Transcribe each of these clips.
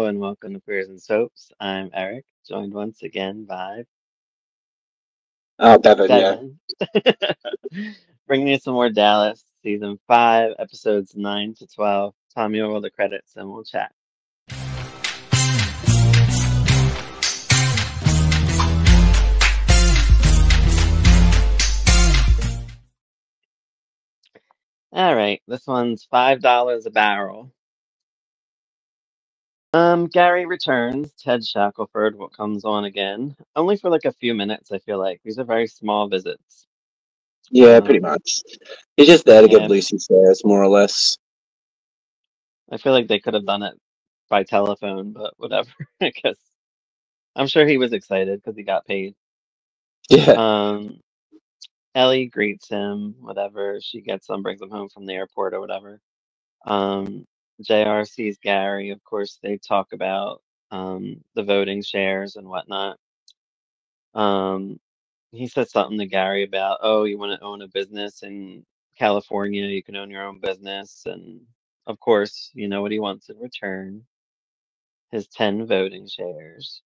Hello and welcome to Queers and Soaps. I'm Eric, joined once again by Oh, Bevan, yeah. Bevan. Bringing you some more Dallas, season 5, episodes 9 to 12. Tommy will roll the credits and we'll chat. All right, this one's $5 a barrel. Gary returns. Ted Shackelford what comes on again, only for like a few minutes. I feel like these are very small visits. Yeah, pretty Um, much. He's just there to give yeah, Lucy shares, more or less. I feel like they could have done it by telephone, but whatever. I guess I'm sure he was excited because he got paid. Yeah, Um, Ellie greets him, whatever. She gets him, brings him home from the airport or whatever. Um, JR sees Gary. Of course, they talk about the voting shares and whatnot. Um, he says something to Gary about, oh, you want to own a business in California, you can own your own business. And of course, you know what he wants in return, his 10 voting shares.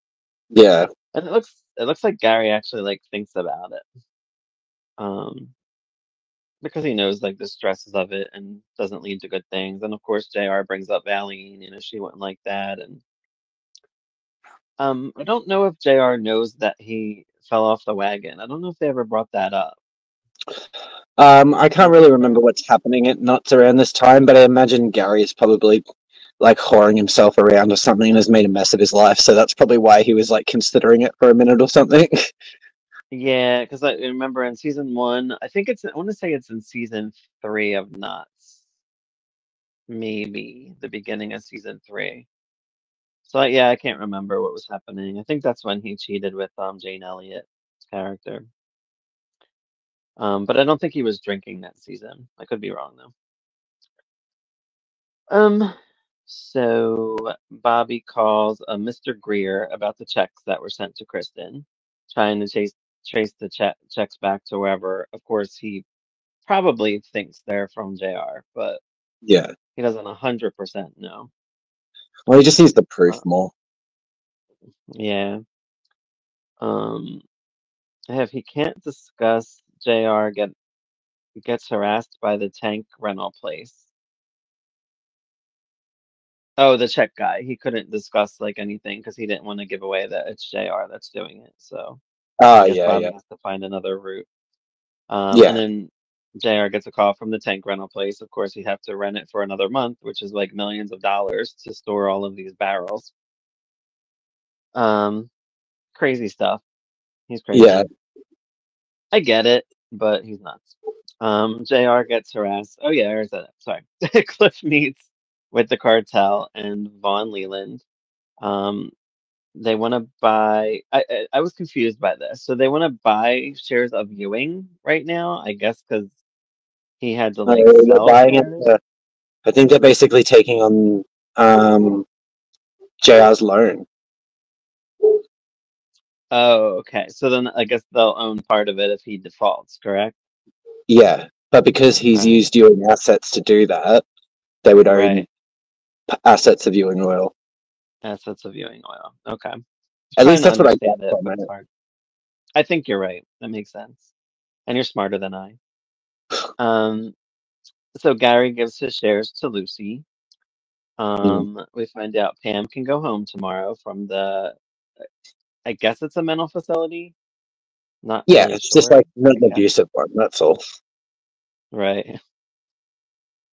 yeah, And it looks like Gary actually like thinks about it. Um, because he knows like the stresses of it and doesn't lead to good things. And of course, JR brings up Valine, she wouldn't like that. And I don't know if JR knows that he fell off the wagon. I don't know if they ever brought that up. I can't really remember what's happening at Knots around this time, but I imagine Gary is probably like whoring himself around or something and has made a mess of his life. So that's probably why he was like considering it for a minute or something. Yeah, because I remember in season 1, I want to say it's in season 3 of Knots, maybe the beginning of season 3. So yeah, I can't remember what was happening. I think that's when he cheated with Jane Elliott's character. But I don't think he was drinking that season. I could be wrong though. Um, so Bobby calls Mr. Greer about the checks that were sent to Kristen, trying to trace the checks back to wherever. Of course, he probably thinks they're from JR, but Yeah. he doesn't 100% know. Well, he just needs the proof Uh, more. yeah. Um, if he can't discuss JR gets harassed by the tank rental place. Oh, the check guy. He couldn't discuss like anything because he didn't want to give away that it's JR that's doing it. So I Ah, guess yeah, yeah, Bobby has to find another route. And yeah, then JR gets a call from the tank rental place. Of course, he'd have to rent it for another month, which is like millions of dollars to store all of these barrels. Um, Crazy stuff. He's yeah. crazy. I get it, but he's nuts. JR gets harassed. Oh yeah, there's that. Sorry. Cliff meets with the cartel and Vaughn Leland. Um, they want to buy. I was confused by this. So they want to buy shares of Ewing right now. I guess because he had to like They're sell buying it. shares. I think they're basically taking on JR's loan. Oh, okay. So then I guess they'll own part of it if he defaults, correct? Yeah, but because he's Right. used Ewing assets to do that, they would own Right. assets of Ewing Oil. Assets of viewing oil. Okay. Just At trying least to that's what I got understand it, from but it's it. hard. I think you're right. That makes sense. And you're smarter than I. Um, so Gary gives his shares to Lucy. Mm. We find out Pam can go home tomorrow from I guess it's a mental facility. Not Yeah, really it's just sure. like not I an guess. abusive one. That's all. Right.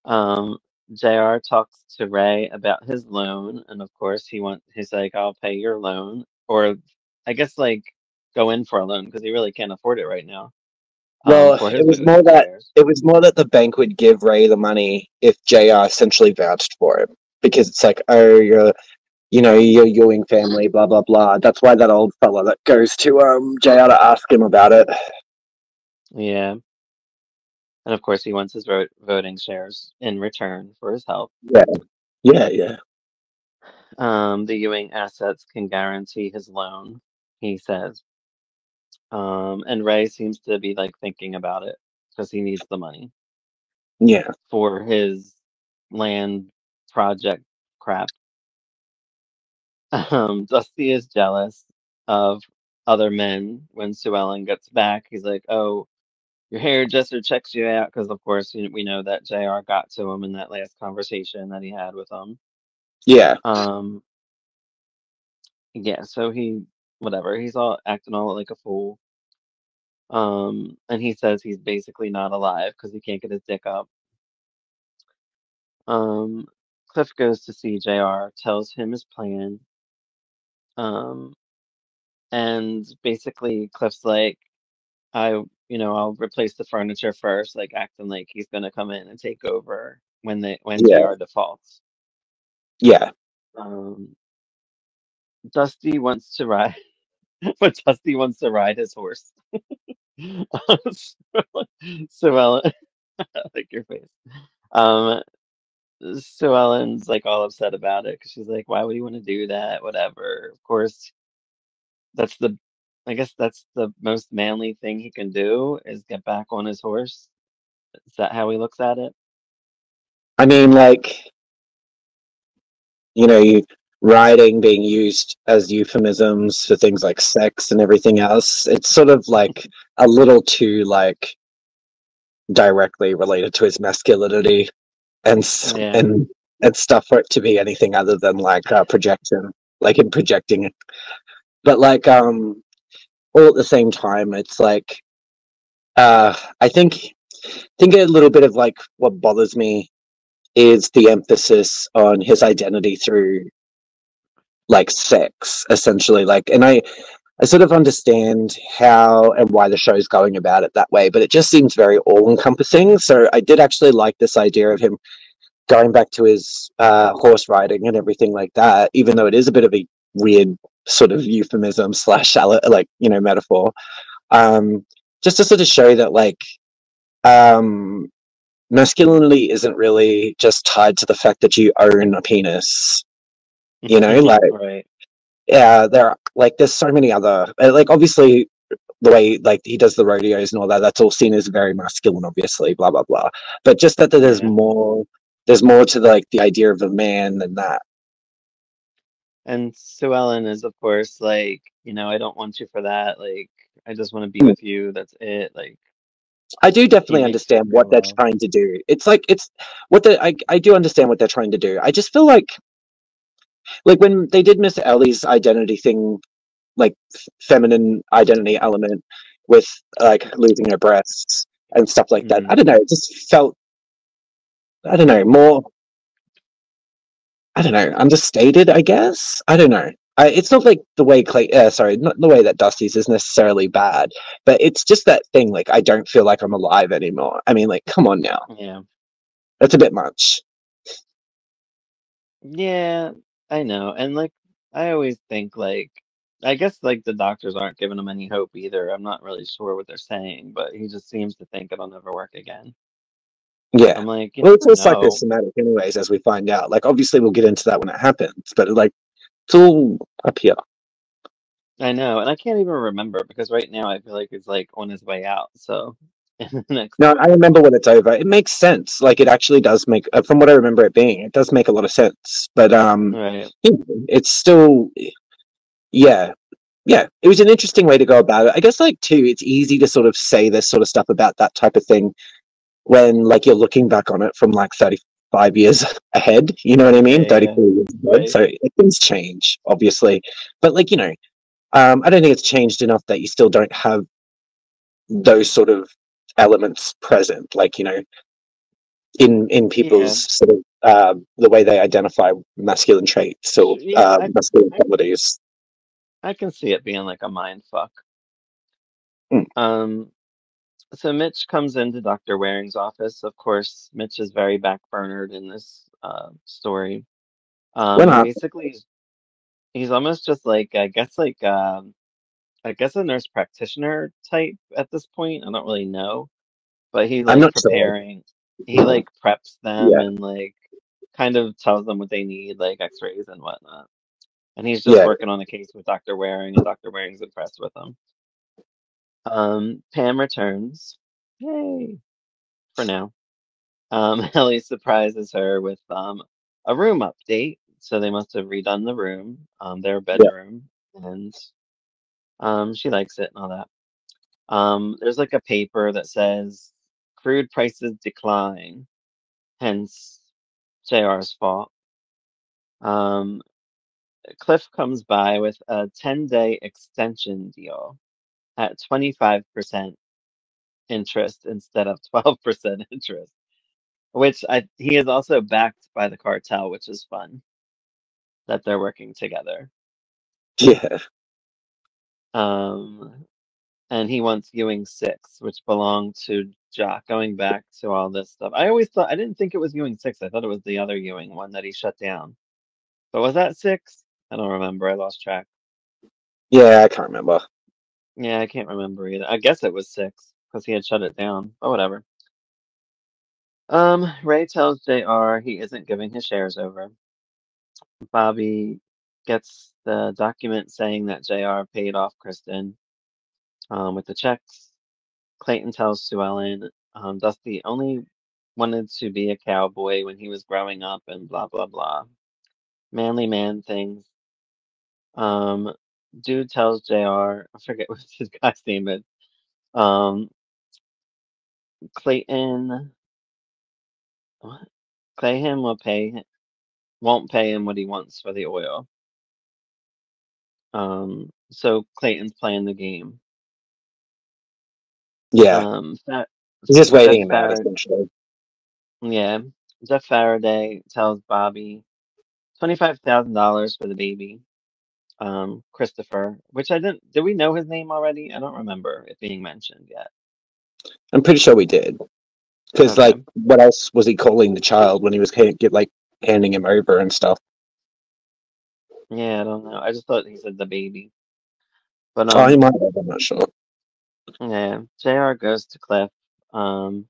Um, JR talks to Ray about his loan, and of course he's like, I'll pay your loan. Or I guess like go in for a loan because he really can't afford it right now. Well, For his voting shares. it was more that the bank would give Ray the money if JR essentially vouched for him because it's like, oh, you're Ewing family, blah blah blah. That's why that old fella that goes to JR to ask him about it. Yeah. And of course he wants his voting shares in return for his help. Yeah, yeah, yeah, The Ewing assets can guarantee his loan, he says. And Ray seems to be like thinking about it because he needs the money yeah. for his land project crap. Dusty is jealous of other men when Sue Ellen gets back. He's like, "Oh, your hairdresser checks you out," because of course we know that JR got to him in that last conversation that he had with him. Yeah, Um, yeah, so whatever, he's all acting all like a fool. And he says he's basically not alive because he can't get his dick up. Um, Cliff goes to see JR, tells him his plan. Um, and basically Cliff's like, I'll replace the furniture first, like acting like he's gonna come in and take over when yeah, JR defaults. yeah. Um, Dusty wants to ride, but Dusty wants to ride his horse. So Ellen, like your face. Um, so Ellen's like all upset about it because she's like, "Why would you want to do that? Whatever." Of course, that's the, I guess that's the most manly thing he can do is get back on his horse. Is that how he looks at it? I mean, like, you know, riding being used as euphemisms for things like sex and everything else. It's sort of like a little too like directly related to his masculinity and Yeah. and stuff for it to be anything other than like projection, like him projecting. But like all at the same time, it's like I think a little bit of like what bothers me is the emphasis on his identity through like sex essentially, like, and I sort of understand how and why the show's going about it that way, but it just seems very all encompassing. So I did actually like this idea of him going back to his horse riding and everything like that, even though it is a bit of a weird sort of euphemism slash like, you know, metaphor, um just to sort of show that like um masculinity isn't really just tied to the fact that you own a penis, you know, like, Right. yeah, there are like there's so many other like obviously the way like he does the rodeos and all that, that's all seen as very masculine, obviously, blah blah blah. But just that Yeah. there's more to like the idea of a man than that. And Sue Ellen is, of course, like, I don't want you for that. Like, I just want to be Hmm. with you. That's it. Like, I do he definitely makes her understand what they're feel trying to do. It's like it's what I do understand what they're trying to do. I just feel like when they did Miss Ellie's identity thing, like feminine identity element with like losing her breasts and stuff like that. I well. don't know. It just felt, I don't know, more, I don't know, understated, I guess. I don't know. It's not like the way sorry, not the way that Dusty's is necessarily bad, but it's just that thing. Like, I don't feel like I'm alive anymore. I mean, like, come on now, Yeah. that's a bit much. Yeah, I know. And like I always think like I guess like the doctors aren't giving him any hope either. I'm not really sure what they're saying, but he just seems to think it'll never work again. Yeah. I'm like, you Well, it's never all know. psychosomatic, anyways, as we find out. Like, obviously, we'll get into that when it happens, but like, it's all up here. I know, and I can't even remember because right now I feel like he's like on his way out. So in the next, No, I remember when it's over. It makes sense. Like, it actually does make, from what I remember it being, it does make a lot of sense. But right. yeah, it's still, yeah, yeah. It was an interesting way to go about it. I guess, like, too, it's easy to sort of say this sort of stuff about that type of thing when, like, you're looking back on it from like 35 years ahead. You know what I Yeah, mean? yeah, 34 years ahead. right. So things change, obviously. But like, you know, I don't think it's changed enough that you still don't have those sort of elements present. Like, you know, in people's Yeah. sort of the way they identify masculine traits or Yeah, masculine I qualities. I can see it being like a mind fuck. Mm. Um, so Mitch comes into Dr. Waring's office. Of course, Mitch is very backburnered in this story. When And I, basically he's almost just like I guess a nurse practitioner type at this point. I don't really know, but I'm not sure. he like preps them Yeah, and like kind of tells them what they need, like x-rays and whatnot. And he's just yeah. working on a case with Dr. Waring, and Dr. Waring's impressed with him. Pam returns. Yay, for now. Ellie surprises her with a room update. so they must have redone the room, their Yeah. bedroom, and she likes it and all that. There's like a paper that says crude prices decline, hence JR's fault. Um, Cliff comes by with a 10-day extension deal at 25% interest instead of 12% interest, which he is also backed by the cartel, which is fun that they're working together. Yeah. Um, and he wants Ewing 6, which belonged to Jock, going back to all this stuff. I didn't think it was Ewing 6. I thought it was the other Ewing one that he shut down. But was that 6? I don't remember. I lost track. Yeah, I can't remember. Yeah, I can't remember either. I guess it was 6 because he had shut it down. But whatever. Ray tells JR he isn't giving his shares over. Bobby gets the document saying that JR paid off Kristen with the checks. Clayton tells Sue Ellen Dusty only wanted to be a cowboy when he was growing up and blah blah blah. Manly man things. Um, Dude tells JR, I forget what his guy's name is. Um, Clayton, what? Clayton won't pay him what he wants for the oil. So Clayton's playing the game. Yeah. Um, Fa- He's just Jeff waiting him out, Farad, essentially. yeah, Jeff Faraday tells Bobby $25,000 for the baby. Christopher, which I didn't, did we know his name already? I don't remember it being mentioned yet. I'm pretty sure we did. Because, Okay. like, what else was he calling the child when he was handing him over and stuff? Yeah, I don't know. I just thought he said the baby. But Oh, he might have. I'm not sure. yeah, JR goes to Cliff um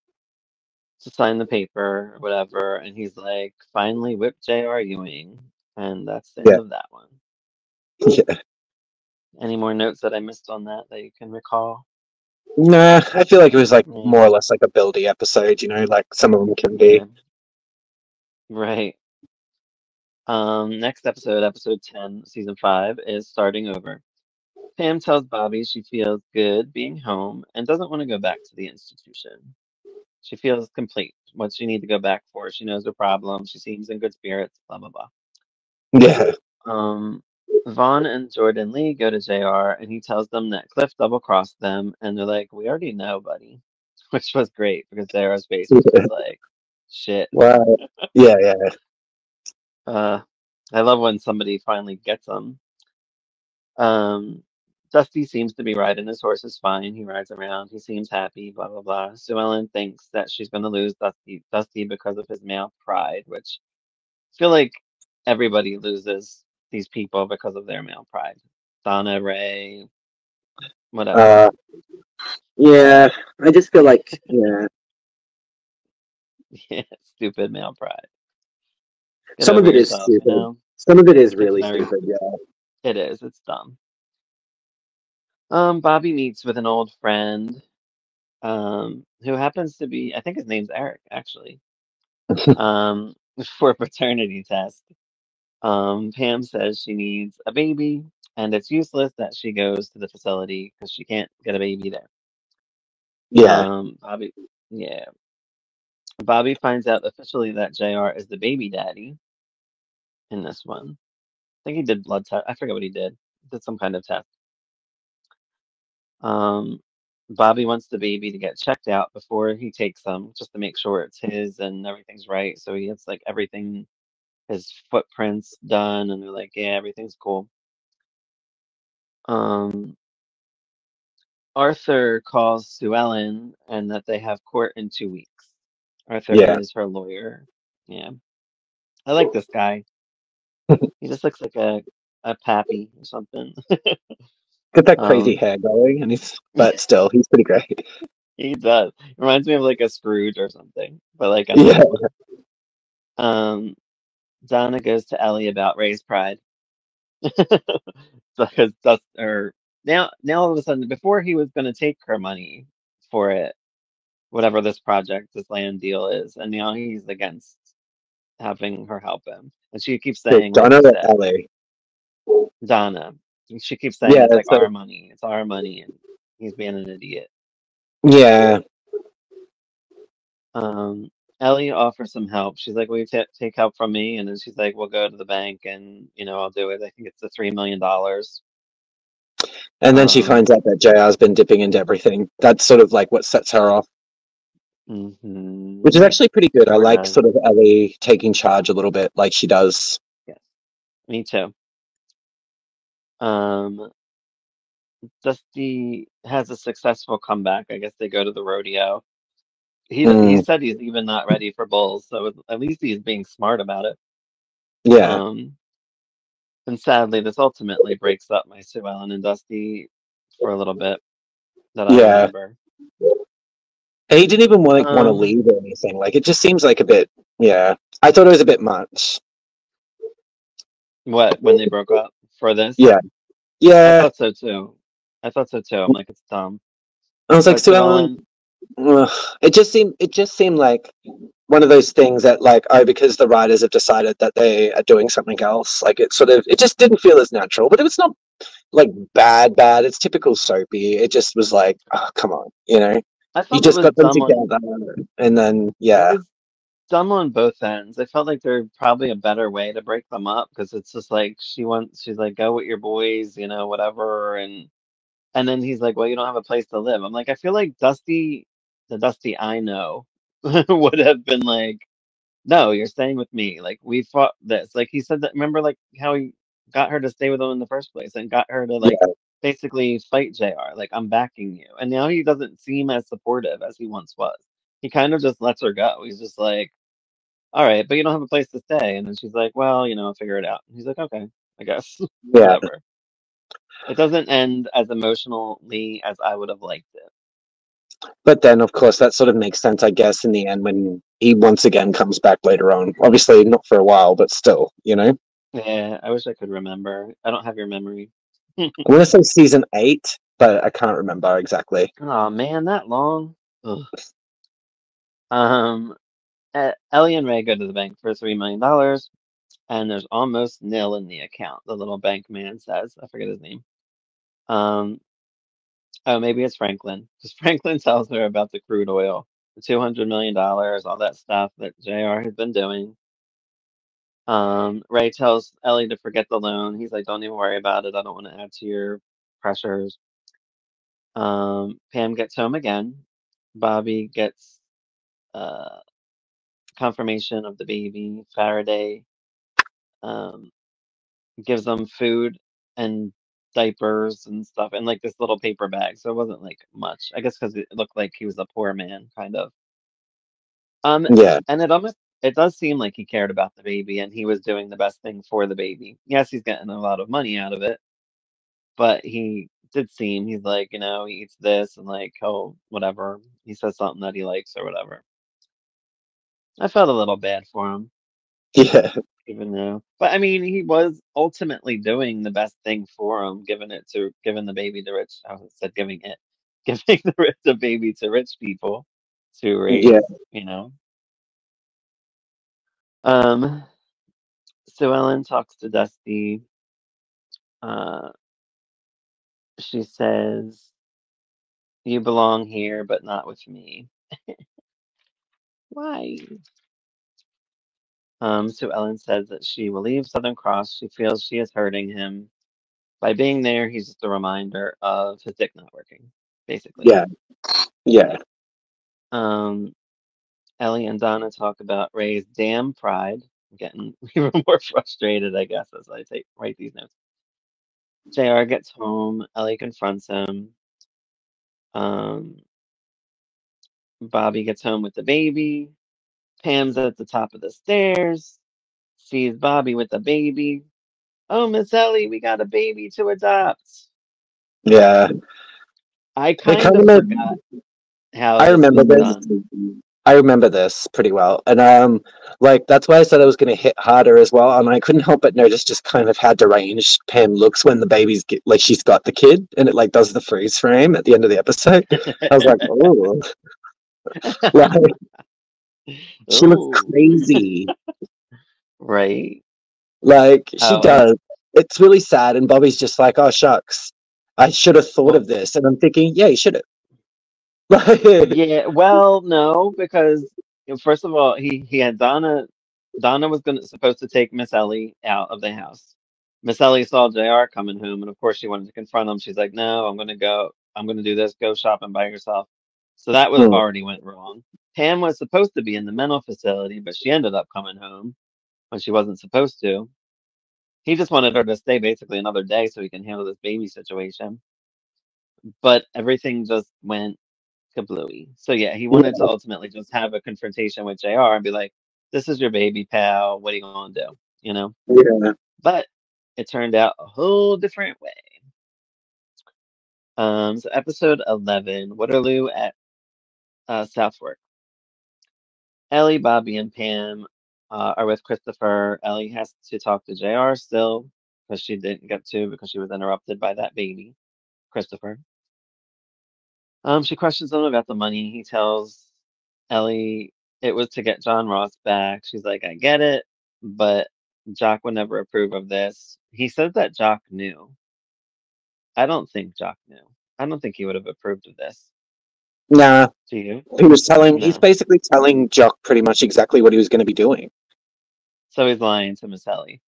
to sign the paper or whatever, and he's like, finally whip JR Ewing. And that's the end Yeah. of that one. Yeah. Any more notes that I missed on that you can recall? Nah, I feel like it was like Yeah, more or less like a buildy episode, like some of them can be. yeah, right. Next episode, episode 10, season 5, is starting over. Pam tells Bobby she feels good being home and doesn't want to go back to the institution. She feels complete. What she need to go back for. She knows her problem. She seems in good spirits. Blah blah blah. Yeah. Um, Vaughn and Jordan Lee go to JR and he tells them that Cliff double crossed them, and they're like, "We already know, buddy," which was great because JR's face was Yeah. just like, "Shit." Wow. Yeah, yeah. Uh, I love when somebody finally gets them. Um, Dusty seems to be riding his horse is fine. He rides around. He seems happy. Blah blah blah. Sue Ellen thinks that she's going to lose Dusty because of his male pride, which I feel like everybody loses these people because of their male pride. Donna, Ray, whatever. Uh, yeah. I just feel like, yeah. Yeah, stupid male pride. Get Some of over it is yourself, you stupid. know? Some of it is It's really very, stupid, yeah. it is. It's dumb. Bobby meets with an old friend, who happens to be, I think his name's Eric, actually, um, for a paternity test. Pam says she needs a baby, and it's useless that she goes to the facility because she can't get a baby there. Yeah. Bobby, yeah, Bobby finds out officially that JR is the baby daddy in this one. I think he did blood test. I forget what he did. Did some kind of test. Um, Bobby wants the baby to get checked out before he takes them, just to make sure it's his and everything's right. So he gets like everything, his footprints done, and they're like, yeah, everything's cool. Um, Arthur calls Sue Ellen and that they have court in 2 weeks. Arthur Yeah. is her lawyer. Yeah. I like this guy. He just looks like a pappy or something. Got that crazy Um, hair going, but still, he's pretty great. he does. Reminds me of like a Scrooge or something, but like a Yeah. nice one. Um, Donna goes to Ellie about Ray's pride. Because that's or now all of a sudden, before he was going to take her money for it, whatever this project, this land deal is, and now he's against having her help him. And she keeps So saying what Donna you or said, Ellie? Donna. And she keeps saying Yeah, it's like so our money, and he's being an idiot. yeah. Um, Ellie offers some help. She's like, "Will you take help from me?" And then she's like, "We'll go to the bank, and I'll do it. I think it's the $3 million." And then she Um, finds out that JR's been dipping into everything. That's sort of like what sets her off, which is hmm actually pretty good. I Sure like does. sort of Ellie taking charge a little bit, like she does. Yes, me too. Um, Dusty has a successful comeback. I guess they go to the rodeo. He Mm, said he's even not ready for bulls, so at least he's being smart about it. yeah, Um, and sadly, this ultimately breaks up my Sue Ellen and Dusty for a little bit that I yeah. remember. He didn't even want to Um, leave or anything. Like it just seems like a bit. Yeah, I thought it was a bit much. what when they broke up for this? Yeah, I yeah. thought so too. I thought so too. I'm like, it's dumb. I was like, But Sue Sue Ellen. Ellen, Ugh. It just seemed like one of those things that like, oh, because the writers have decided that they are doing something else. Like it just didn't feel as natural. But it was not like bad. It's typical soapy. It just was like, oh, come on, I you felt it just was got them dumb on together, and then it yeah, was dumb on both ends. I felt like there's probably a better way to break them up because it's just like she's like, go with your boys, whatever, and then he's like, well, you don't have a place to live. I'm like, I feel like the Dusty I know would have been like, no, you're staying with me. Like we fought this. Like he said that. Remember, like how he got her to stay with him in the first place and got her to like yeah, basically fight JR. Like I'm backing you. And now he doesn't seem as supportive as he once was. He kind of just lets her go. He's just like, all right, but you don't have a place to stay. And then she's like, well, I'll figure it out. And he's like, okay, I guess yeah. whatever. It doesn't end as emotionally as I would have liked it. But then, of course, that sort of makes sense, I guess, in the end when he once again comes back later on. Obviously, not for a while, but still. Yeah, I wish I could remember. I don't have your memory. I want to say season 8, but I can't remember exactly. Oh man, that long. Ugh. Um, Ellie and Ray go to the bank for $3 million, and there's almost nil in the account. The little bank man says, I forget his name. Um, oh, maybe it's Franklin, because Franklin tells her about the crude oil, the $200 million, all that stuff that JR has been doing. Ray tells Ellie to forget the loan. He's like, don't even worry about it. I don't want to add to your pressures. Pam gets home again. Bobby gets uh, confirmation of the baby. Faraday um, gives them food and diapers and stuff in like this little paper bag. So it wasn't like much. I guess because it looked like he was a poor man, kind of. Um, Yeah, and it does seem like he cared about the baby and he was doing the best thing for the baby. Yes, he's getting a lot of money out of it, but he did seem he's like, he eats this and like, oh, whatever. He says something that he likes or whatever. I felt a little bad for him. yeah, Even though, but I mean, he was ultimately doing the best thing for him, giving the baby to rich. I said giving it, giving the baby to rich people to yeah, raise. You know. Um. So Ellen talks to Dusty. Uh, she says, "You belong here, but not with me." Why? So Ellen says that she will leave Southern Cross. She feels she is hurting him. By being there, he's just a reminder of his dick not working, basically. yeah, yeah, Um, Ellie and Donna talk about Ray's damn pride. I'm getting even more frustrated, I guess, as I write these notes. JR gets home. Ellie confronts him. Um, Bobby gets home with the baby. Pam's at the top of the stairs. Sees Bobby with the baby. Oh, Miss Ellie, we got a baby to adopt. yeah. I It kind kind of of made. forgot how I this remember was this. done. I remember this pretty well, and like that's why I said I was going to hit harder as well. And I couldn't help but notice just kind of how deranged Pam looks when the like she's got the kid, and it like does the freeze frame at the end of the episode. I was like, oh, like she looks Oh, crazy. right. Like, she Oh, does. It's really sad, and Bobby's just like, oh, shucks. I should have thought well, of this. And I'm thinking, yeah, you should have. yeah. Well, no, because first of all, he had Donna. Donna was gonna supposed to take Miss Ellie out of the house. Miss Ellie saw JR coming home, and of course she wanted to confront him. She's like, "No, I'm gonna go. I'm gonna do this. Go shopping by yourself." So that would have Hmm. already went wrong. Pam was supposed to be in the mental facility, but she ended up coming home when she wasn't supposed to. He just wanted her to stay basically another day so he can handle this baby situation. But everything just went kablooey. So yeah, he wanted to Yeah, ultimately just have a confrontation with JR and be like, "This is your baby, pal. What are you gonna do?" You know. yeah. But it turned out a whole different way. So episode 11, Waterloo at Southwark. Ellie, Bobby, and Pam are with Christopher. Ellie has to talk to JR still because she didn't get to because she was interrupted by that baby, Christopher. She questions him about the money. He tells Ellie it was to get John Ross back. She's like, I get it, but Jock would never approve of this. He says that Jock knew. I don't think Jock knew. I don't think he would have approved of this. Nah, Do you? he's No. basically telling Jock pretty much exactly what he was going to be doing. So he's lying to Miss Ellie.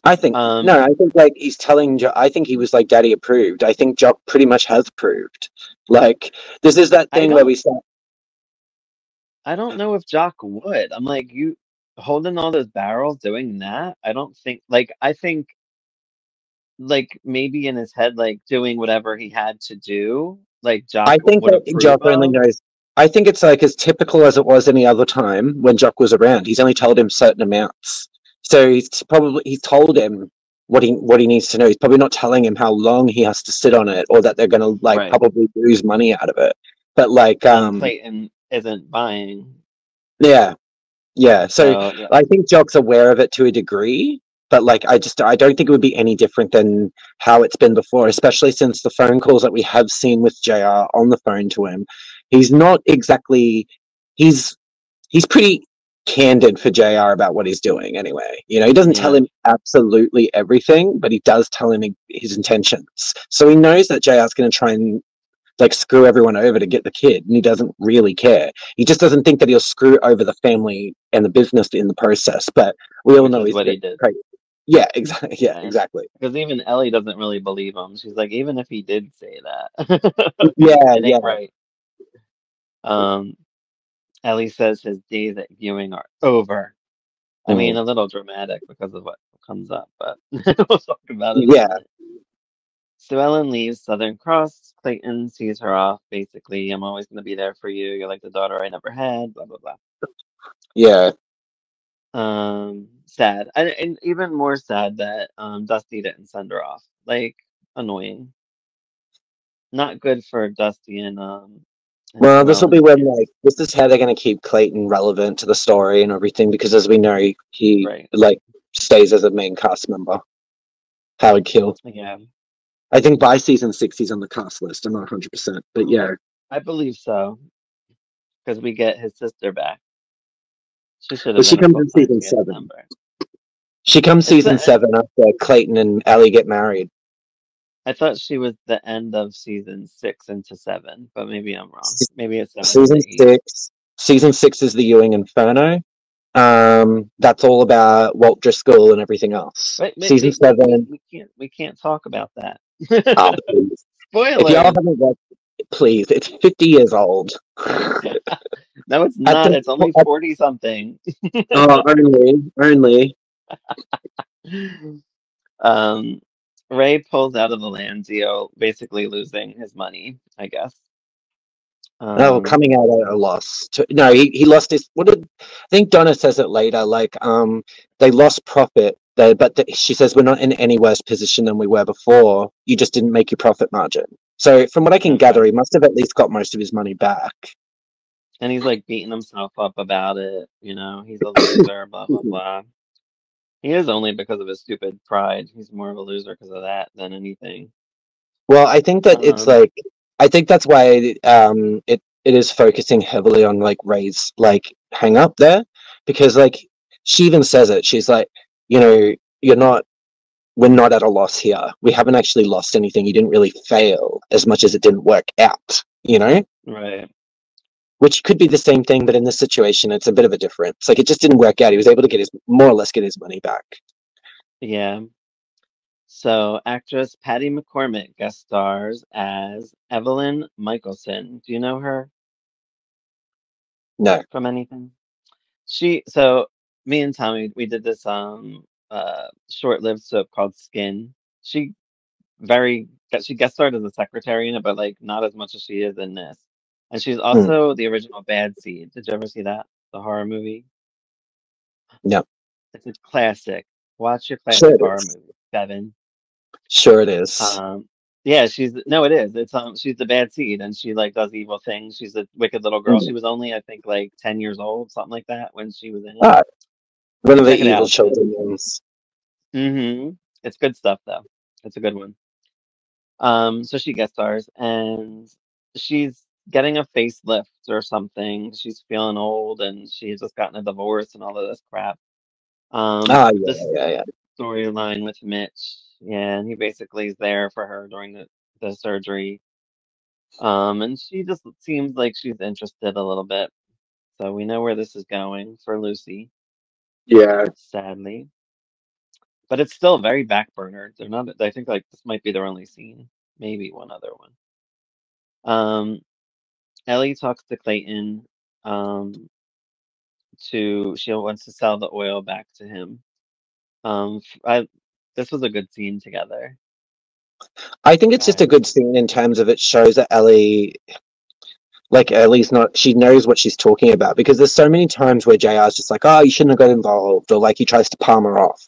I think, no, I think like he's telling Jock, I think he was like, Daddy approved. I think Jock pretty much has proved. Like, this is that I thing where we don't say, I don't know if Jock would. I'm like, you holding all those barrels doing that? I don't think I think like maybe in his head, like doing whatever he had to do, like I Jock think would that approve Jock only of. knows. I think it's like as typical as it was any other time when Jock was around. He's only told him certain amounts, so he's told him what he needs to know. He's probably not telling him how long he has to sit on it, or that they're going to like Right. probably lose money out of it. But like, And Clayton isn't buying. yeah, yeah. So So yeah. I think Jock's aware of it to a degree, but like I don't think it would be any different than how it's been before, especially since the phone calls that we have seen with JR on the phone to him. He's not exactly he's he's pretty candid for JR about what he's doing anyway. You know, he doesn't tell Yeah. him absolutely everything, but he does tell him his intentions. So he knows that JR's going to try and like screw everyone over to get the kid, and he doesn't really care. He just doesn't think that he'll screw over the family and the business in the process. But we all Which know is he's a what he bit did. crazy. Yeah, exactly. Yeah, Yeah. exactly. Because even Ellie doesn't really believe him. She's like, even if he did say that, Yeah, it ain't yeah. right. Um, Ellie says his days at viewing are over. I mean, Mm. a little dramatic because of what comes up, but we'll talk about it in a Yeah, minute. So Ellen leaves Southern Cross. Clayton sees her off. Basically, I'm always going to be there for you. You're like the daughter I never had. Blah blah blah. yeah. Sad, and even more sad that Dusty didn't send her off. Like annoying. Not good for Dusty and Well, Sue this will be Ellen's when kids. like this is how they're going to keep Clayton relevant to the story and everything, because as we know, he Right. like stays as a main cast member. Howard Keel. Yeah, I think by season 6 he's on the cast list. I'm not 100%, but yeah. I believe so because we get his sister back. She should But have she been a comes in full-time season cast 7. member. She comes It's season the 7 after Clayton and Ellie get married. I thought she was the end of season 6 into 7, but maybe I'm wrong. Maybe it's 7 into Season 8. 6. Season 6 is the Ewing Inferno. That's all about Walt Driscoll and everything else. Season Wait, 7. we can't talk about that. Oh, please. If y'all Spoilers. haven't watched it, please. It's 50 years old. No, it's At not. the, It's only 40 something. only. Um, Ray pulls out of the land deal, basically losing his money, I guess. Oh, Um, coming out at a loss. No, he lost his. What did I think? Donna says it later. Like, they lost profit. She says we're not in any worse position than we were before. You just didn't make your profit margin. So, from what I can gather, okay. he must have at least got most of his money back. And he's like beating himself up about it. He's a loser, blah, blah, blah. He is only because of his stupid pride. He's more of a loser because of that than anything. Well, I think that it's Um, like I think that's why it is focusing heavily on like Ray's like hang up there, because like she even says it. She's like, you know, you're not. We're not at a loss here. We haven't actually lost anything. You didn't really fail as much as it didn't work out. You know, Right. which could be the same thing, but in this situation, it's a bit of a difference. Like it just didn't work out. He was able to get his more or less get his money back. Yeah. So actress Patty McCormick guest stars as Evelyn Michelson. Do you know her No. from anything? So me and Tommy, we did this short-lived soap called Skin. She she guest starred as a secretary in it, but like not as much as she is in this. And she's Hmm. also the original Bad Seed. Did you ever see that? The horror movie? No. It's a classic. Watch your Sure classic it horror is. movie, Bevan. Sure it is. Yeah, she's no, it is. It's she's the bad seed and she like does evil things. She's a wicked little girl. Hmm. She was only, I think, like 10 years old, something like that, when she was in it. Ah, one of the Check it evil out. children ones. It's good stuff though. It's a good one. So she guest stars and she's getting a facelift or something. She's feeling old and she's just gotten a divorce and all of this crap. Ah, yeah, This is yeah, yeah. the storyline with Mitch. Yeah, and he basically is there for her during the surgery. And she just seems like she's interested a little bit. So we know where this is going for Lucy, Yeah. sadly. But it's still very backburnered. They're not, I think like this might be their only scene. Maybe one other one. Um, Ellie talks to Clayton, um, she wants to sell the oil back to him. This was a good scene together. I think it's just a I, good scene in terms of it shows that Ellie, like Ellie's not, she knows what she's talking about because there's so many times where JR's just like, oh, you shouldn't have got involved, or like he tries to palm her off.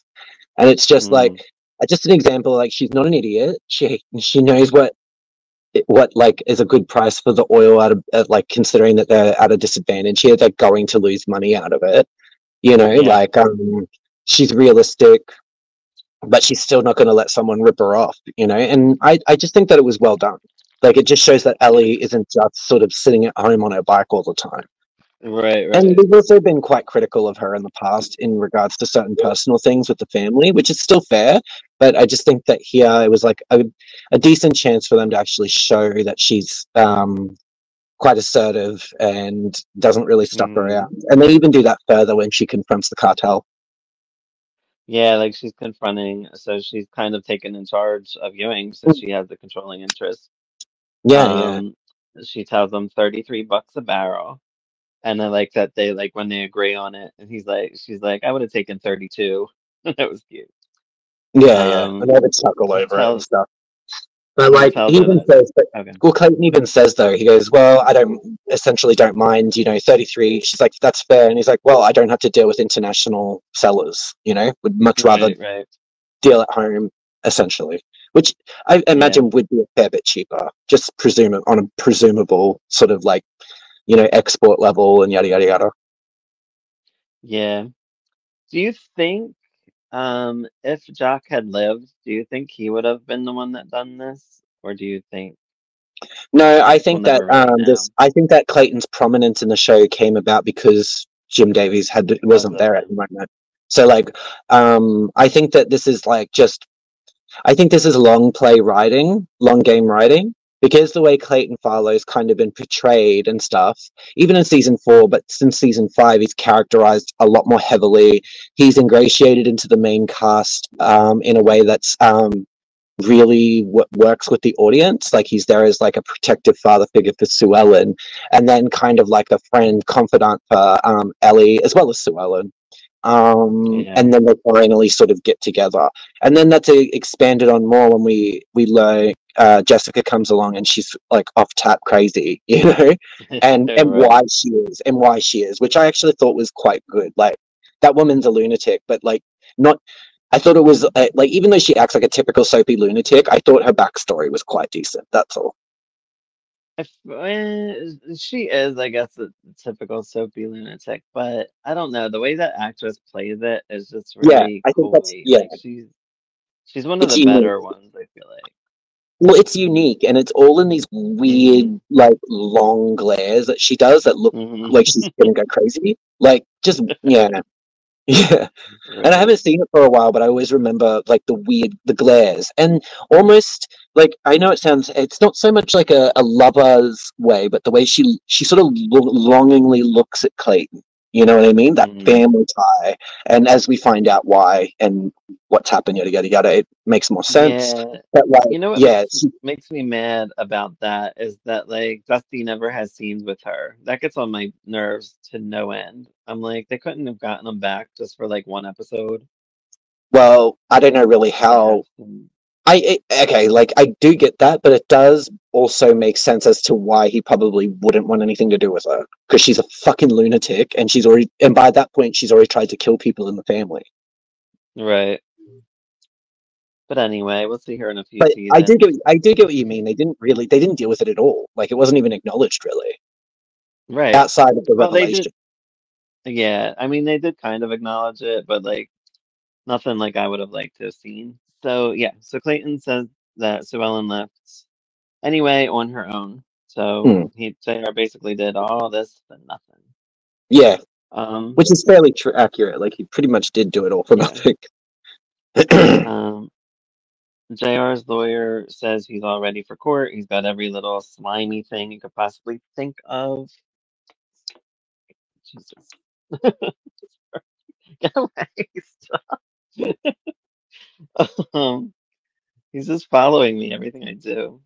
And it's just like, mm, just an example, like she's not an idiot. She knows what like is a good price for the oil out of like considering that they're at a disadvantage here, they're going to lose money out of it. You know, yeah. like she's realistic, but she's still not going to let someone rip her off, you know? And I just think that it was well done. Like, it just shows that Ellie isn't just sort of sitting at home on her bike all the time. Right, And right. we've also been quite critical of her in the past in regards to certain personal things with the family, which is still fair. But I just think that here it was like a decent chance for them to actually show that she's quite assertive and doesn't really stuff Mm. around. And they even do that further when she confronts the cartel. Yeah, like she's confronting, so she's kind of taken in charge of Ewing since she has the controlling interest. Yeah, yeah. Um, she tells them $33 a barrel. And I like that they like when they agree on it, and she's like, I would have taken 32. That was cute. Yeah, I yeah. And they have a chuckle he over it and tells stuff. But he like tells he her even that says that okay. well Clayton even says though, he goes, well, I don't essentially don't mind, 33. She's like, that's fair. And he's like, well, I don't have to deal with international sellers, would much rather Right, right. deal at home, essentially. Which I Yeah. imagine would be a fair bit cheaper, just presume it on a presumable sort of like, export level and yada yada yada. Yeah. Do you think if Jock had lived, do you think he would have been the one that done this? Or do you think No, I we'll think that never really know I think that Clayton's prominence in the show came about because Jim Davies because wasn't of there at him? the moment. So like, I think that this is like just I think this is long game writing, because the way Clayton Farlow's kind of been portrayed and stuff, even in season 4, but since season 5, he's characterized a lot more heavily. He's ingratiated into the main cast in a way that's really works with the audience. Like he's there as like a protective father figure for Sue Ellen, and then kind of like a friend confidant for Ellie as well as Sue Ellen. Yeah. And then they finally sort of get together, and then that's expanded on more when we learn Jessica comes along and she's like off tap crazy, and Right. why she is, which I actually thought was quite good. Like that woman's a lunatic, but like not. I thought it was like even though she acts like a typical soapy lunatic, I thought her backstory was quite decent. That's all. She is, I guess, a typical soapy lunatic, but I don't know. The way that actress plays it is just Yeah, really I think that's cool. yeah. Like she's one of It's the unique. better ones, I feel like. Well, it's unique, and it's all in these Hmm. weird, like long glares that she does that look Hmm. like she's gonna go crazy. Like, just yeah, Yeah. And I Right. haven't seen it for a while, but I always remember like the glares, and almost like I know it's not so much like a lover's way, but the way she sort of longingly looks at Clayton. You know what I mean? That Mm. family tie, and as we find out why and what's happened, yada yada yada, it makes more sense. Yeah. But like, You know what yeah, makes me mad about that is that like Dusty never has scenes with her. That gets on my nerves to no end. I'm like, they couldn't have gotten them back just for like one episode. well, I don't know really To have how some, okay, like I do get that, but it does also make sense as to why he probably wouldn't want anything to do with her because she's a fucking lunatic, and by that point she's already tried to kill people in the family. right. But anyway, we'll see her in a few But seasons. I do get what you mean. They didn't deal with it at all. Like it wasn't even acknowledged really Right. outside of the Well, they did. revelation. Yeah, I mean, they did kind of acknowledge it, but like nothing like I would have liked to have seen. So yeah, so Clayton says that Sue Ellen left anyway on her own. So Hmm. JR basically did all this for nothing. Yeah, Um, which is fairly accurate. Like he pretty much did do it all for yeah. nothing. Um, JR's lawyer says he's all ready for court. He's got every little slimy thing you could possibly think of. Jesus, get away! Stop. Um, he's just following me everything I do.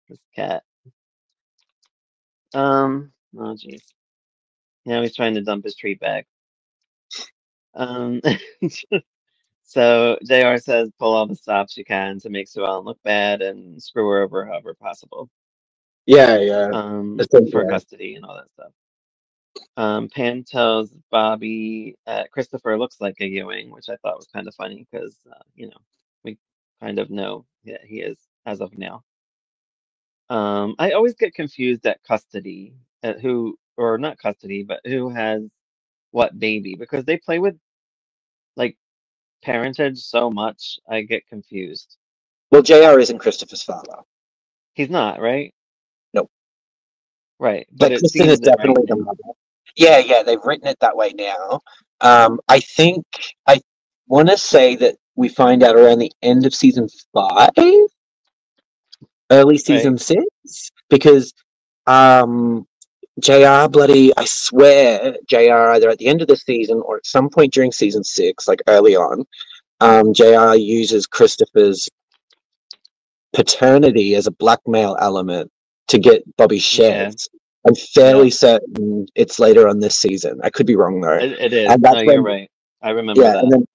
This cat. Oh jeez. Now he's trying to dump his treat bag. Um, so JR says pull all the stops you can to make Sue Ellen look bad and screw her over however possible. Yeah, yeah. For Essentially. custody and all that stuff. Pam tells Bobby Christopher looks like a Ewing, which I thought was kind of funny because we kind of know that he is as of now. I always get confused at custody, at who or not custody, but who has what baby because they play with like parentage so much, I get confused. Well, Jr. isn't Christopher's father. He's not, right? No, Right, but but it Kristen is seems it right definitely the now. mother. Yeah, yeah, they've written it that way now. I think I want to say that we find out around the end of season 5, early Right? season 6, because um, JR bloody, I swear, JR either at the end of the season or at some point during season 6, like early on, JR uses Christopher's paternity as a blackmail element to get Bobby Yeah. shares. I'm Yep. fairly certain it's later on this season. I could be wrong though. It is. And No, that's you're when, right. I remember yeah, that.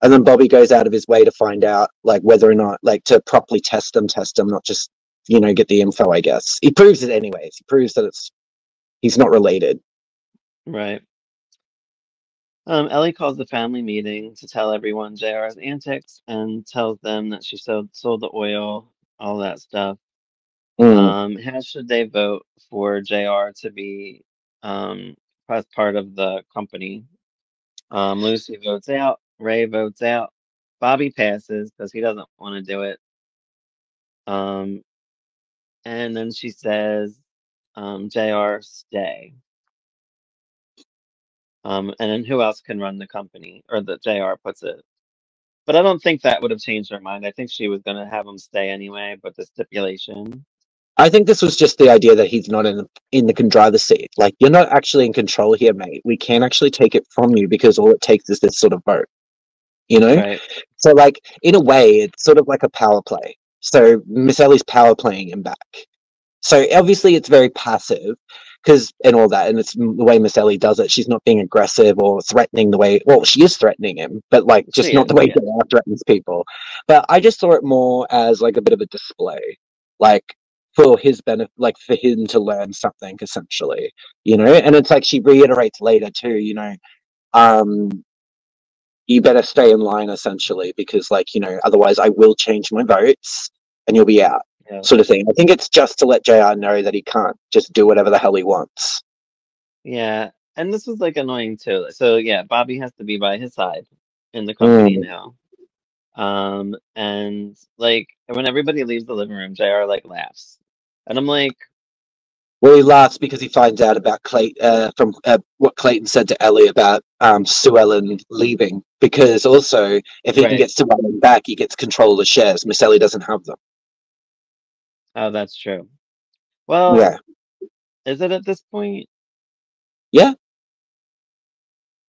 and then Bobby goes out of his way to find out like whether or not like to properly test them, not just get the info. I guess he proves it anyways. He proves that he's not related. Right. Ellie calls the family meeting to tell everyone JR's antics and tells them that she sold the oil, all that stuff. Mm. How should they vote for JR to be um, as part of the company? Lucy votes out. Ray votes out. Bobby passes because he doesn't want to do it. Um, and then she says, JR, stay. And then who else can run the company? Or the JR puts it. But I don't think that would have changed her mind. I think she was going to have him stay anyway, but the stipulation. I think this was just the idea that he's not in the driver's seat. Like you're not actually in control here, mate. We can actually take it from you because all it takes is this sort of vote. You know, Right. so like in a way, it's sort of like a power play. So Miss Ellie's power playing him back. So obviously it's very passive because and all that, and it's the way Miss Ellie does it. She's not being aggressive or threatening the way. Well, she is threatening him, but like She just not is, the way yeah. JR threatens people. But I just saw it more as like a bit of a display, like for his benefit, like for him to learn something essentially, And it's like she reiterates later too, um, you better stay in line essentially because like otherwise I will change my votes and you'll be out Yeah. sort of thing. I think it's just to let JR know that he can't just do whatever the hell he wants. Yeah. And this was like annoying too. So yeah, Bobby has to be by his side in the company Mm. now. And like when everybody leaves the living room, JR like laughs. And I'm like, Well, he laughs because he finds out about from what Clayton said to Ellie about Sue Ellen leaving. Because also, if he can Right. get Sue Ellen back, he gets control of the shares. Miss Ellie doesn't have them. Oh, that's true. Well, Yeah, is it at this point? yeah.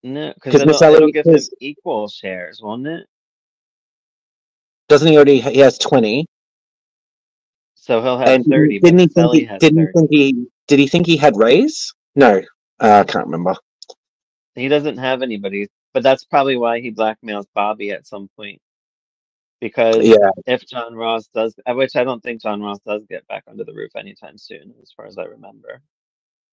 No, because Because Miss it'll Ellie give him equal shares, won't it? doesn't he already? He has 20, So he'll have and 30, but didn't he Miss think Ellie he has didn't he 30. think he did he think he had Rays? No, I can't remember. He doesn't have anybody, but that's probably why he blackmails Bobby at some point. Because Yeah, if John Ross does, which I don't think John Ross does get back under the roof anytime soon, as far as I remember.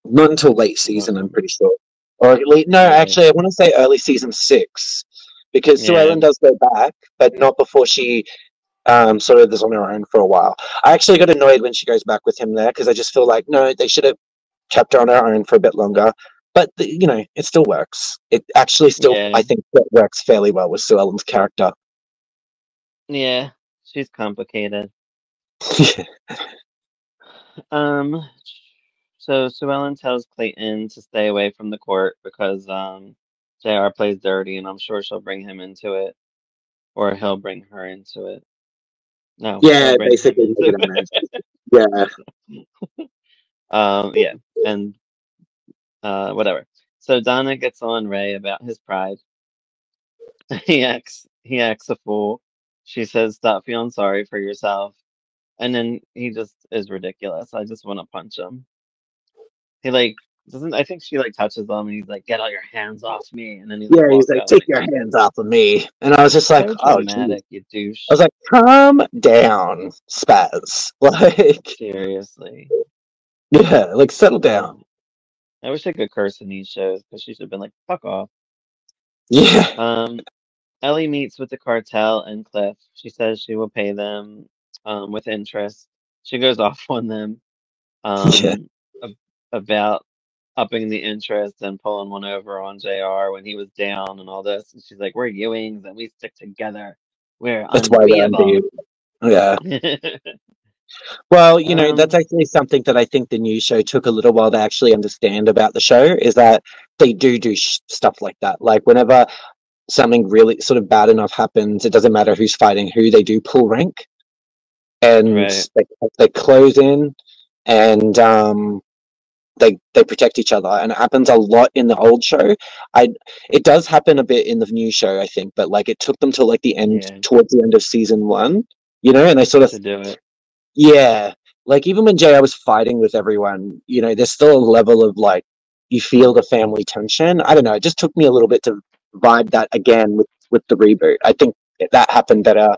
not until late I don't season, I'm remember. pretty sure. Or late, no, Right. actually, I want to say early season 6, because Sue Yeah. Ellen does go back, but not before she sort of is on her own for a while. I actually got annoyed when she goes back with him there because I just feel like no, they should have kept her on her own for a bit longer. But it still works. It actually still, Yeah. I think, that works fairly well with Sue Ellen's character. Yeah. She's complicated. Yeah, Um, so Sue Ellen tells Clayton to stay away from the court because JR plays dirty and I'm sure she'll bring him into it. Or he'll bring her into it. No, she'll yeah, bring him basically into make it a mess. it. Yeah, Yeah, and whatever. So Donna gets on Ray about his pride. He acts a fool. She says, "Stop feeling sorry for yourself," and then he just is ridiculous. I just want to punch him. He like doesn't. I think she like touches him, and he's like, "Get all your hands off me!" And then he like yeah. He's walks like, out with take a your key. hands off of me, and I was just like, So oh, geez. dramatic, you I douche. was like, calm down, Spaz. Like, Seriously. yeah, like settle down. Um, I wish I could curse in these shows because she should have been like, "Fuck off." Yeah, Um, Ellie meets with the cartel and Cliff. She says she will pay them with interest. She goes off on them yeah. um, about upping the interest and pulling one over on JR when he was down and all this. And she's like, "We're Ewings and we stick together. We're That's why we're unbeatable." unbeatable. Yeah. Well, that's um, actually something that I think the new show took a little while to actually understand about the show is that they do stuff like that. Like whenever something really sort of bad enough happens, it doesn't matter who's fighting who, they do pull rank and right. they close in and they protect each other, and it happens a lot in the old show. I It does happen a bit in the new show, I think, but like it took them till like the end, Yeah, towards the end of season 1, and they sort of, to do it. yeah, like even when JR was fighting with everyone, there's still a level of like you feel the family tension. I don't know. It just took me a little bit to vibe that again with the reboot. I think that happened better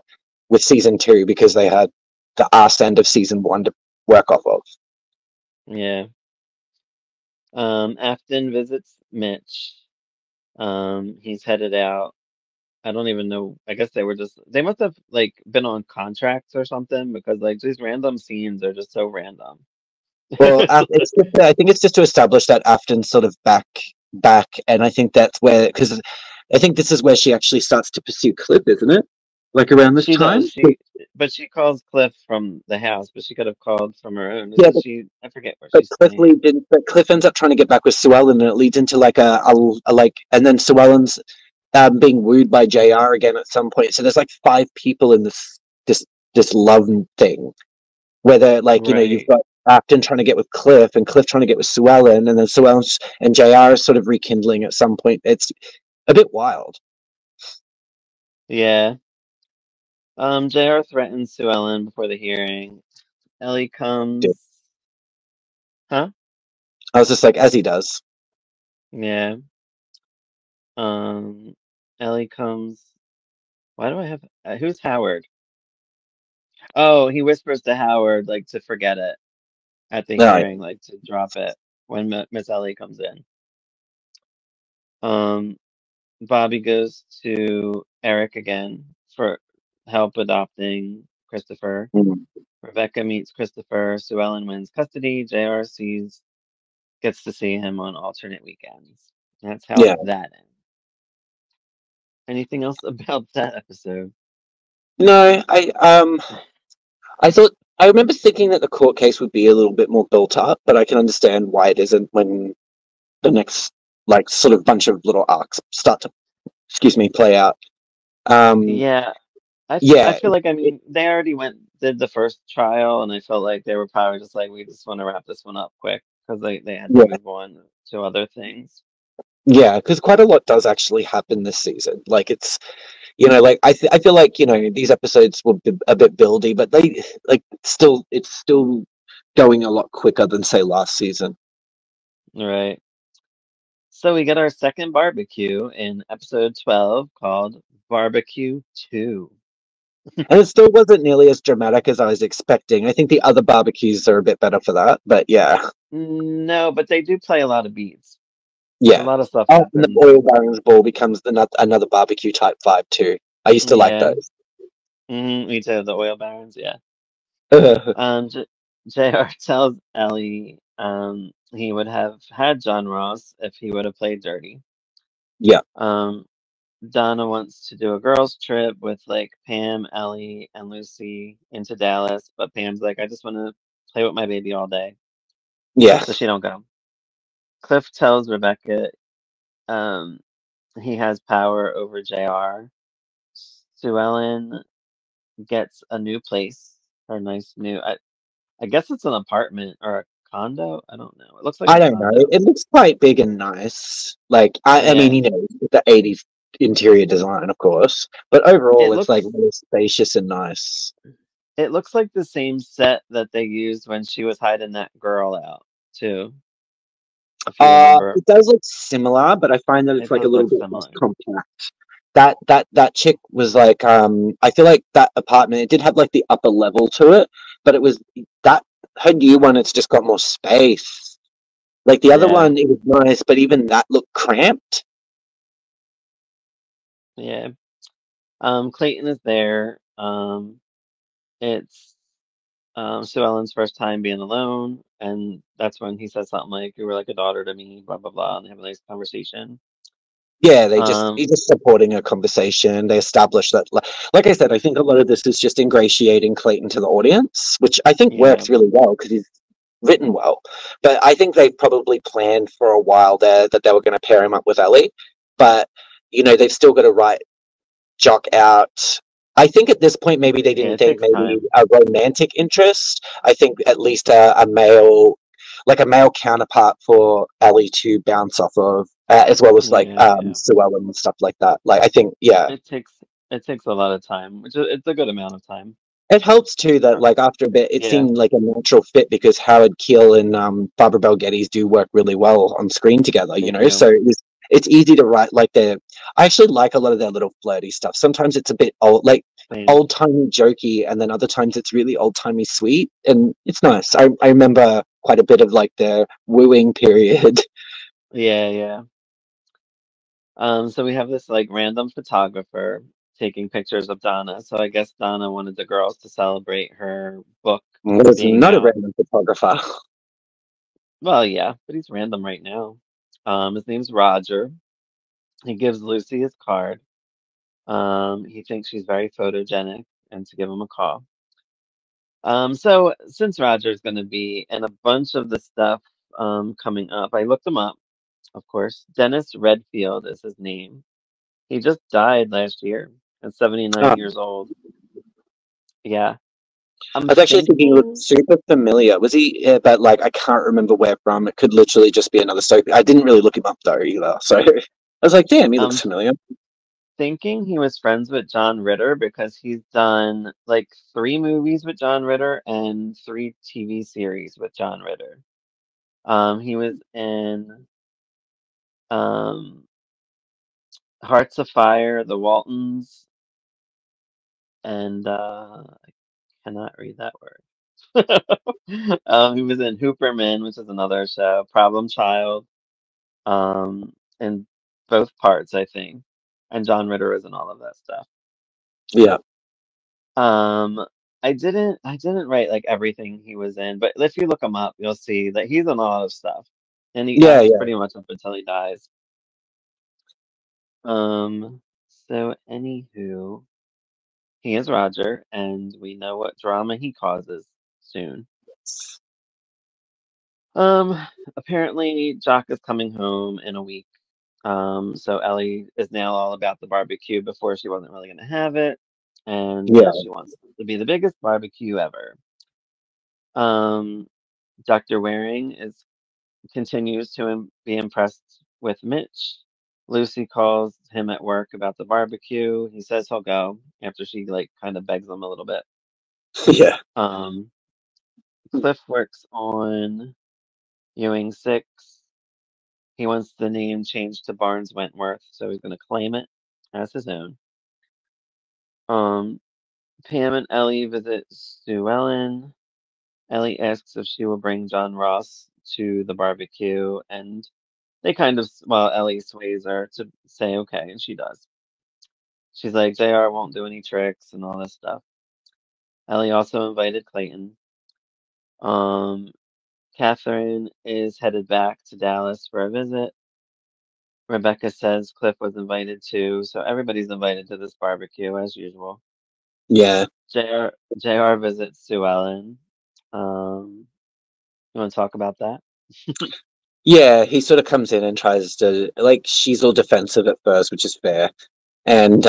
with season 2 because they had the arse end of season 1 to work off of. Yeah. Afton visits Mitch. He's headed out. I don't even know. I guess they must have like been on contracts or something because like these random scenes are just so random. Well, it's just, I think it's just to establish that Afton's sort of back, and I think that's where, because I think this is where she actually starts to pursue Cliff, isn't it? Like around this She time. does. But she calls Cliff from the house, but she could have called from her own. Yeah, Isn't she? I forget where but she's staying. But Cliff ends up trying to get back with Sue Ellen, and it leads into like a like, and then Sue Ellen's being wooed by JR again at some point. So there's like 5 people in this this love thing, whether like you've Right. got Afton trying to get with Cliff and Cliff trying to get with Sue Ellen, and then Sue Ellen and JR is sort of rekindling at some point. It's a bit wild. Yeah. JR threatens Sue Ellen before the hearing. Ellie Dude. comes. Huh? I was just like, as he does. Yeah. Um, Ellie comes. Why do I have? Who's Howard? Oh, he whispers to Howard like to forget it at the All right. hearing, like to drop it when Miss Ellie comes in. Um, Bobby goes to Eric again for help adopting Christopher. Mm. Rebecca meets Christopher. Sue Ellen wins custody. JRC's gets to see him on alternate weekends. That's how Yeah. that ends. Anything else about that episode? No, I thought. I remember thinking that the court case would be a little bit more built up, but I can understand why it isn't when the next like sort of bunch of little arcs start to, excuse me, play out. Um, Yeah, I yeah, feel like, I it, mean, they already did the first trial, and I felt like they were probably just like, we just want to wrap this one up quick because they had to yeah, move on to other things. yeah, because quite a lot does actually happen this season. Like it's like I feel like these episodes were a bit buildy, but they like still it's still going a lot quicker than say last season. Right. So we get our second barbecue in episode 12 called Barbecue 2. And it still wasn't nearly as dramatic as I was expecting. I think the other barbecues are a bit better for that, but yeah, No, but they do play a lot of beats. A yeah. lot of stuff Oh, and the happens. oil barons ball becomes another barbecue type vibe too. I used to like Yeah, those. me too. The oil barons, yeah. J JR tells Ellie he would have had John Ross if he would have played dirty. Yeah, Um, Donna wants to do a girls' trip with like Pam, Ellie, and Lucy into Dallas, but Pam's like, I just want to play with my baby all day, yeah. so she don't go. Cliff tells Rebecca um, he has power over JR. Sue Ellen gets a new place, her nice new, I guess it's an apartment or a condo. I don't know. It looks like I a don't know. condo. It looks quite big and nice. Like I mean, Yeah. the '80s interior design, of course, but overall, It it's like looks really spacious and nice. it looks like the same set that they used when she was hiding that girl out too, if you remember. It does look similar, but I find that it's It like a does little look bit less similar. compact. That chick was like, I feel like that apartment, it did have like the upper level to it, but it was that her new one, it's just got more space. Like the other Yeah. one, it was nice, but even that looked cramped. Yeah. Clayton is there. It's Sue Ellen's first time being alone, and that's when he says something like, "You were like a daughter to me," blah blah blah, and they have a nice conversation. Yeah, Um, he's just supporting a conversation. They establish that, like I said, I think a lot of this is just ingratiating Clayton to the audience, which I think yeah, works really well because he's written well. But I think they probably planned for a while there that they were going to pair him up with Ellie. But they've still got to write Jock out. I think at this point maybe they yeah, didn't it think takes maybe time. a romantic interest. I think at least like a male counterpart for Ellie to bounce off of, as well as like Yeah, yeah. Sue Ellen and stuff like that. Like I think, yeah, It takes it takes a lot of time, which it's a good amount of time. it helps too that Uh, like after a bit it Yeah, seemed like a natural fit because Howard Keel and Barbara Bel Geddes do work really well on screen together. they do. So it's easy to write like the. I actually like a lot of their little flirty stuff. Sometimes it's a bit Same. old timey jokey, and then other times it's really old timey sweet, and it's nice. I remember quite a bit of like their wooing period. Yeah, yeah. So we have this like random photographer taking pictures of Donna. So I guess Donna wanted the girls to celebrate her book Was being not a out. random photographer. Well, yeah, but he's random right now. His name's Roger. He gives Lucy his card. He thinks she's very photogenic and to give him a call. So since Roger's going to be in a bunch of the stuff coming up, I looked him up, of course. Dennis Redfield is his name. He just died last year at 79 Um, years old. Yeah. I'm I was actually thinking he looked thinking, super familiar. Was he? But like, I can't remember where from. It could literally just be another soap. I didn't really look him up though either. So I was like, damn, he looks I'm familiar. thinking he was friends with John Ritter because he's done like 3 movies with John Ritter and 3 TV series with John Ritter. He was in um, Hearts of Fire, The Waltons, and I cannot read that word. He was in Hooperman, which is another show, Problem Child, in both parts, I think. And John Ritter is in all of that stuff. Yeah, Um, I didn't write like everything he was in, but if you look him up, you'll see that he's in a lot of stuff, and he yeah, acts yeah. pretty much up until he dies. So anywho, he is Roger, and we know what drama he causes. soon. Um, Apparently Jock is coming home in a week. So Ellie is now all about the barbecue. Before she wasn't really going to have it, and now Yeah. she wants it to be the biggest barbecue ever. Um, Dr. Waring is continues to be impressed with Mitch. Lucy calls him at work about the barbecue. He says he'll go after she like kind of begs him a little bit. Yeah. Um, Cliff works on Ewing 6. He wants the name changed to Barnes Wentworth, so he's going to claim it as his own. Um, Pam and Ellie visit Sue Ellen. Ellie asks if she will bring John Ross to the barbecue, and they kind of, well, Ellie sways her to say okay, and she does. She's like, JR won't do any tricks and all this stuff. Ellie also invited Clayton. Um, Catherine is headed back to Dallas for a visit. Rebecca says Cliff was invited too, so everybody's invited to this barbecue as usual. Yeah. JR visits Sue Ellen. You want to talk about that? Yeah, he sort of comes in and tries to, like, she's all defensive at first, which is fair. And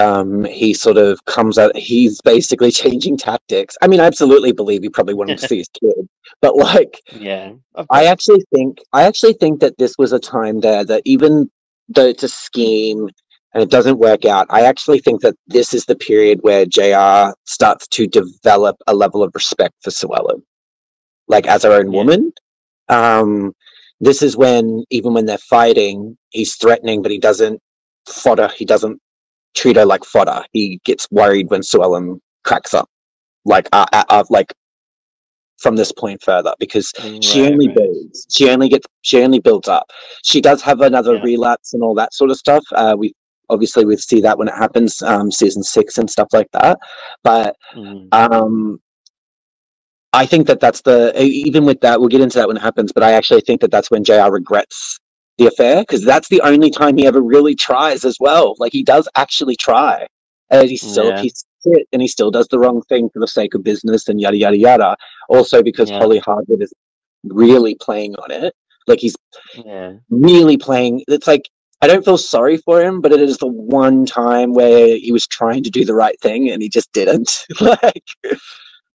he sort of comes out, he's basically changing tactics. I mean, I absolutely believe he probably wanted to see his kid, but like, Yeah, of I course. actually think, I actually think that this was a time there that even though it's a scheme and it doesn't work out, I actually think that this is the period where JR starts to develop a level of respect for Sue Ellen, like as her own Yeah, woman. Um, this is when, even when they're fighting, he's threatening, but he doesn't fodder. He doesn't treat her like fodder. He gets worried when Sue Ellen cracks up, like from this point further, because she right, only right. builds. She only builds up. She does have another Yeah. relapse and all that sort of stuff. We see that when it happens, season 6 and stuff like that. But Hmm. um, I think that that's the even with that, we'll get into that when it happens. But I actually think that that's when JR regrets the affair, because that's the only time he ever really tries as well. Like, he does actually try, and Yeah, he's shit, and he still does the wrong thing for the sake of business and yada yada yada. Also, because yeah, Holly Hardwood is really playing on it. Like, he's yeah, really playing. It's like, I don't feel sorry for him, but it is the one time where he was trying to do the right thing and he just didn't. Like,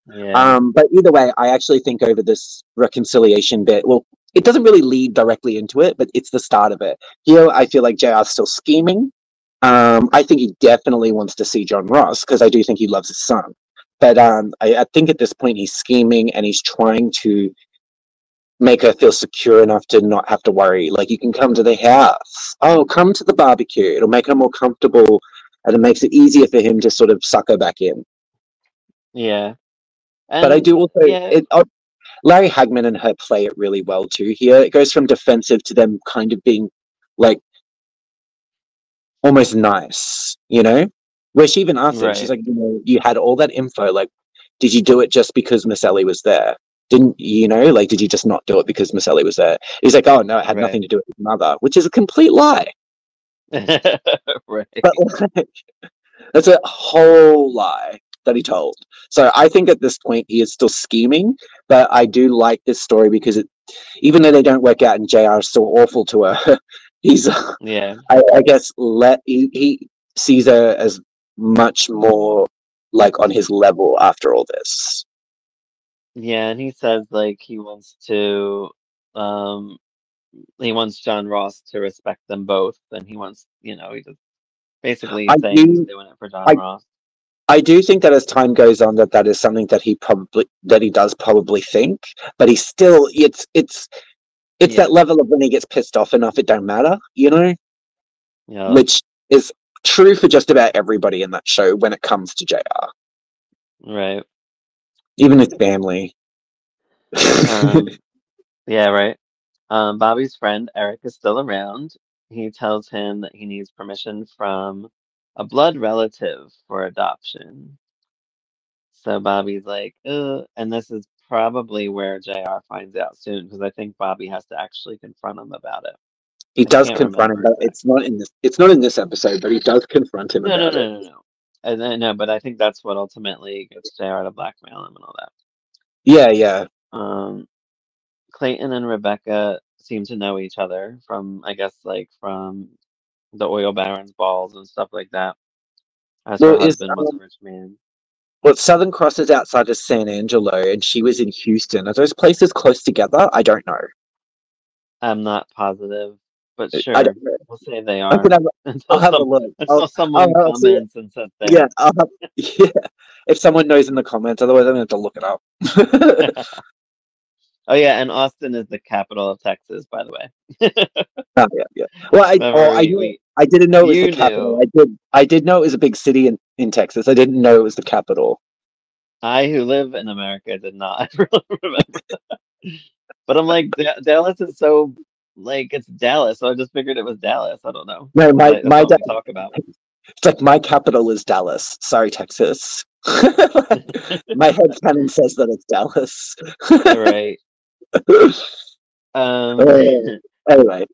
yeah, but either way, I actually think over this reconciliation bit, well, it doesn't really lead directly into it, but it's the start of it. Here, I feel like JR's still scheming. I think he definitely wants to see John Ross, because I do think he loves his son. But I think at this point he's scheming and he's trying to make her feel secure enough to not have to worry. Like, you can come to the house. Oh, come to the barbecue. It'll make her more comfortable, and it makes it easier for him to sort of suck her back in. yeah. But I And do also yeah, it. Larry Hagman and her play it really well too. Here, it goes from defensive to them kind of being like almost nice, Where she even asks him, she's right, like, you had all that info. Like, did you do it just because Miss Ellie was there? Didn't like, did you just not do it because Miss Ellie was there? He's like, oh no, it had right, nothing to do with his mother, which is a complete lie. But right. like, that's a whole lie that he told. So I think at this point he is still scheming, but I do like this story because even though they don't work out and JR is still awful to her, he's, Yeah, I guess, he sees her as much more like on his level after all this. yeah. And he says like um, he wants John Ross to respect them both, and he wants, he just basically I saying he's do, doing it for John I, Ross. I do think that as time goes on, that is something that he does probably think, but he's still, it's Yeah, that level of when he gets pissed off enough, it don't matter, yeah, which is true for just about everybody in that show when it comes to JR, right. even his family. Um, yeah, right. Bobby's friend Eric is still around. He tells him that he needs permission from a blood relative for adoption. So Bobby's like, and this is probably where JR finds out soon because I think Bobby has to actually confront him about it. He I does can't confront him, remember but exactly. it's not in this episode, but he does confront him No, no, about it. no, no, no. And then, no, but I think that's what ultimately gets JR to blackmail him and all that. Yeah, yeah. Um, Clayton and Rebecca seem to know each other from, I guess, like from the oil barons' balls and stuff like that, as her Well, is husband was a rich man. well, Southern Cross is outside of San Angelo, and she was in Houston. Are those places close together? I don't know. I'm not positive, but I sure, don't know. we'll say they I can are have. I'll have a look. until someone I'll see. comments and says they Yeah, are. I'll have. Yeah, if someone knows in the comments, otherwise I'm gonna have to look it up. Oh yeah, and Austin is the capital of Texas, by the way. Oh, yeah, yeah. Well, Remember I knew we I didn't know it was the you capital. knew. I did know it was a big city in Texas. I didn't know it was the capital. I who live in America did not remember. But I'm like Dallas is so like it's Dallas, so I just figured it was Dallas. I don't know No, because that's my all dad. we talk about. It's like my capital is Dallas. Sorry, Texas. My head canon says that it's Dallas. All right. Um, Uh, anyway.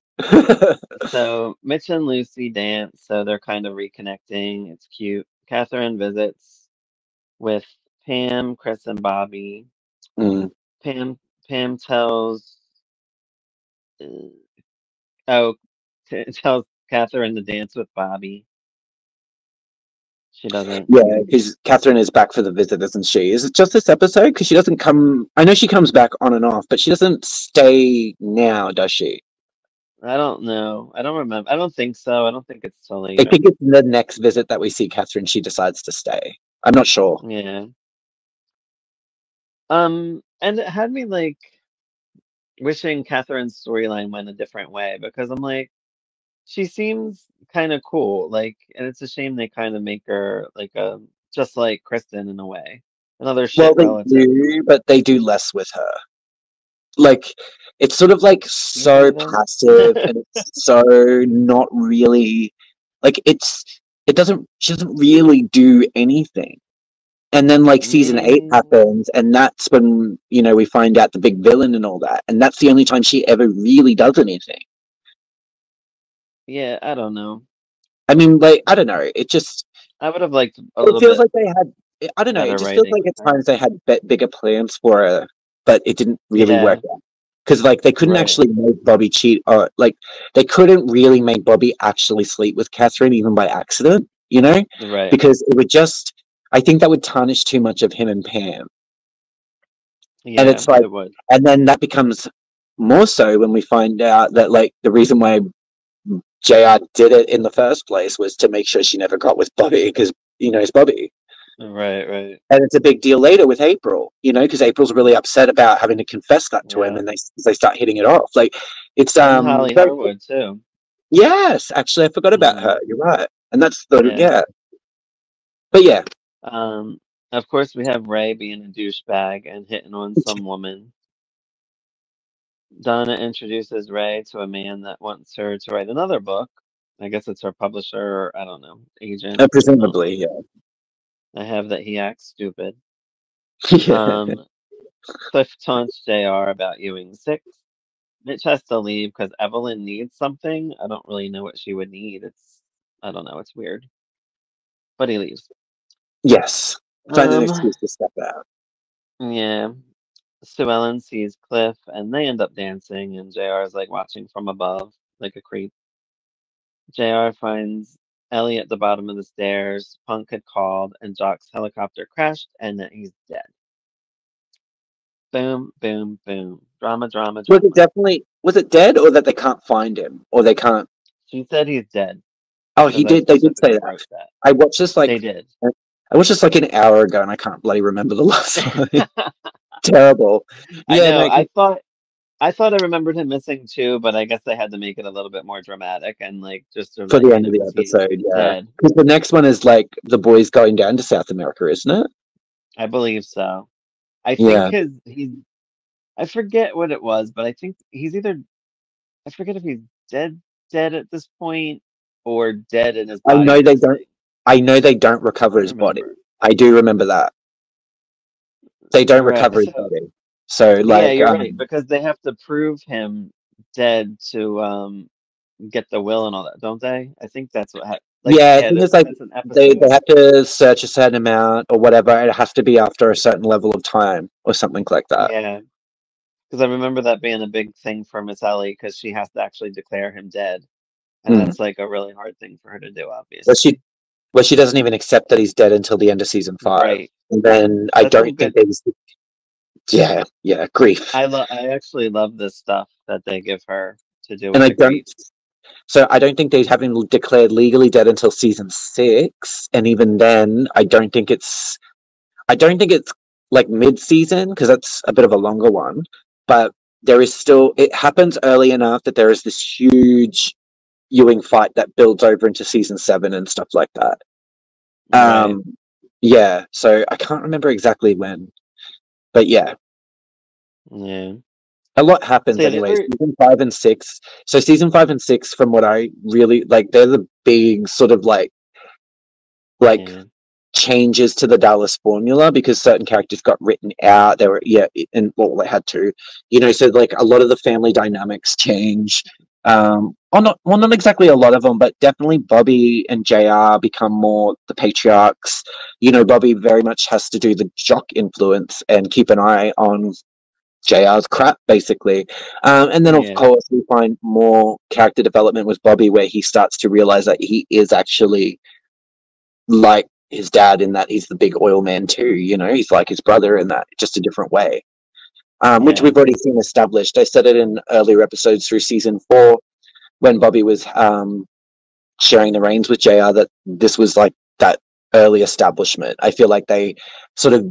so Mitch and Lucy dance, so they're kind of reconnecting. It's cute. Catherine visits with Pam, Chris, and Bobby. Mm. Pam Pam tells uh, oh tells Catherine to dance with Bobby. She doesn't. Yeah, because Catherine is back for the visit, isn't she? Is it just this episode? Because she doesn't come. I know she comes back on and off, but she doesn't stay now, does she? I don't know. I don't remember. I don't think so. I don't think it's till I think later. it's the next visit that we see Catherine. She decides to stay. I'm not sure. Yeah. And it had me like wishing Catherine's storyline went a different way because I'm like, she seems kind of cool. Like, and it's a shame they kind of make her like a just like Kristen in a way, another Well, shit they relative. do, but they do less with her. Like, it's sort of like Do so passive, they? and it's so not really like it doesn't. She doesn't really do anything. And then like season 8 Mm, happens, and that's when we find out the big villain and all that, and that's the only time she ever really does anything. yeah, I don't know. I mean, like, I don't know, I would have liked a it little feels bit like they had, I don't know, it better just feels writing like with at her. times they had bigger plans for her, but it didn't really work Yeah, out because like they couldn't right, actually make Bobby cheat, or like they couldn't really make Bobby actually sleep with Catherine even by accident, right. because it would just, I think that would tarnish too much of him and Pam. And Yeah, it's like, it would. and then that becomes more so when we find out that like the reason why JR did it in the first place was to make sure she never got with Bobby, because he knows Bobby. Right, right. And it's a big deal later with April, because April's really upset about having to confess that to him, Yeah. and they start hitting it off. Like, it's And Holly very, Harwood too. yes, actually I forgot about her. Mm, You're right. And that's the, yeah. yeah. But yeah. Um, of course we have Ray being a douchebag and hitting on some woman. Donna introduces Ray to a man that wants her to write another book. I guess it's her publisher or I don't know, agent. I don't Presumably, know. yeah. I have that he acts stupid. Yeah. Um, Cliff taunts JR about Ewing 6. Mitch has to leave because Evelyn needs something. I don't really know what she would need. I don't know, it's weird. But he leaves. Yes. Find an Um, excuse to step out. yeah. Sue Ellen sees Cliff and they end up dancing, and JR is like watching from above, like a creep. JR finds Ellie at the bottom of the stairs. Punk had called, and Jock's helicopter crashed, and that he's dead. Boom, boom, boom. Drama, drama, drama. Was it dead, or that they can't find him, or they can't? She said he's dead Oh, because he I did. They did say specifically that. wrote that. I watched this like They did. I watched this like an hour ago, and I can't bloody remember the last line. Terrible. I Yeah, know. no, I thought I remembered him missing too, but I guess they had to make it a little bit more dramatic and like just to for let the you end of know the he's episode, yeah, dead. because the next one is like the boys going down to South America, isn't it? I believe so. I think Yeah, his he's I forget what it was, but I think he's either I forget if he's dead at this point or dead and his I know body's they don't. missing. I know they don't recover Can't his body. remember. I do remember that they don't Right. recover his So body. So yeah, like, you're right because they have to prove him dead to get the will and all that, don't they? I think that's what Like, Yeah, I yeah, think this it's like is an they episode. have to search a certain amount or whatever. It has to be after a certain level of time or something like that. Yeah, because I remember that being a big thing for Miss Ellie because she has to actually declare him dead, and Mm. that's like a really hard thing for her to do, Where obviously. she where she doesn't even accept that he's dead until the end of season 5. Right. And then I That's don't some think good. there's yeah, grief. I actually love this stuff that they give her to do And with I the don't grief. so I don't think they have him declared legally dead until season 6. And even then I don't think it's like mid-season because that's a bit of a longer one. But there is still it happens early enough that there is this huge Ewing fight that builds over into season 7 and stuff like that. Right. Um, yeah, so I can't remember exactly when, but yeah, Yeah. a lot So happens yeah, they anyway. were. Season 5 and 6. So season 5 and 6, from what I really like, they're the big sort of like Yeah. changes to the Dallas formula because certain characters got written out. They were and well, they had to, so like a lot of the family dynamics change. Or not, well, not exactly a lot of them, but definitely Bobby and JR become more the patriarchs. Bobby very much has to do the jock influence and keep an eye on JR's crap, basically. And then, of Yeah. course, we find more character development with Bobby where he starts to realize that he is actually like his dad in that he's the big oil man too. He's like his brother in that, just a different way. Which Yeah. we've already seen established. I said it in earlier episodes through season 4 when Bobby was sharing the reins with JR that this was like that early establishment. I feel like they sort of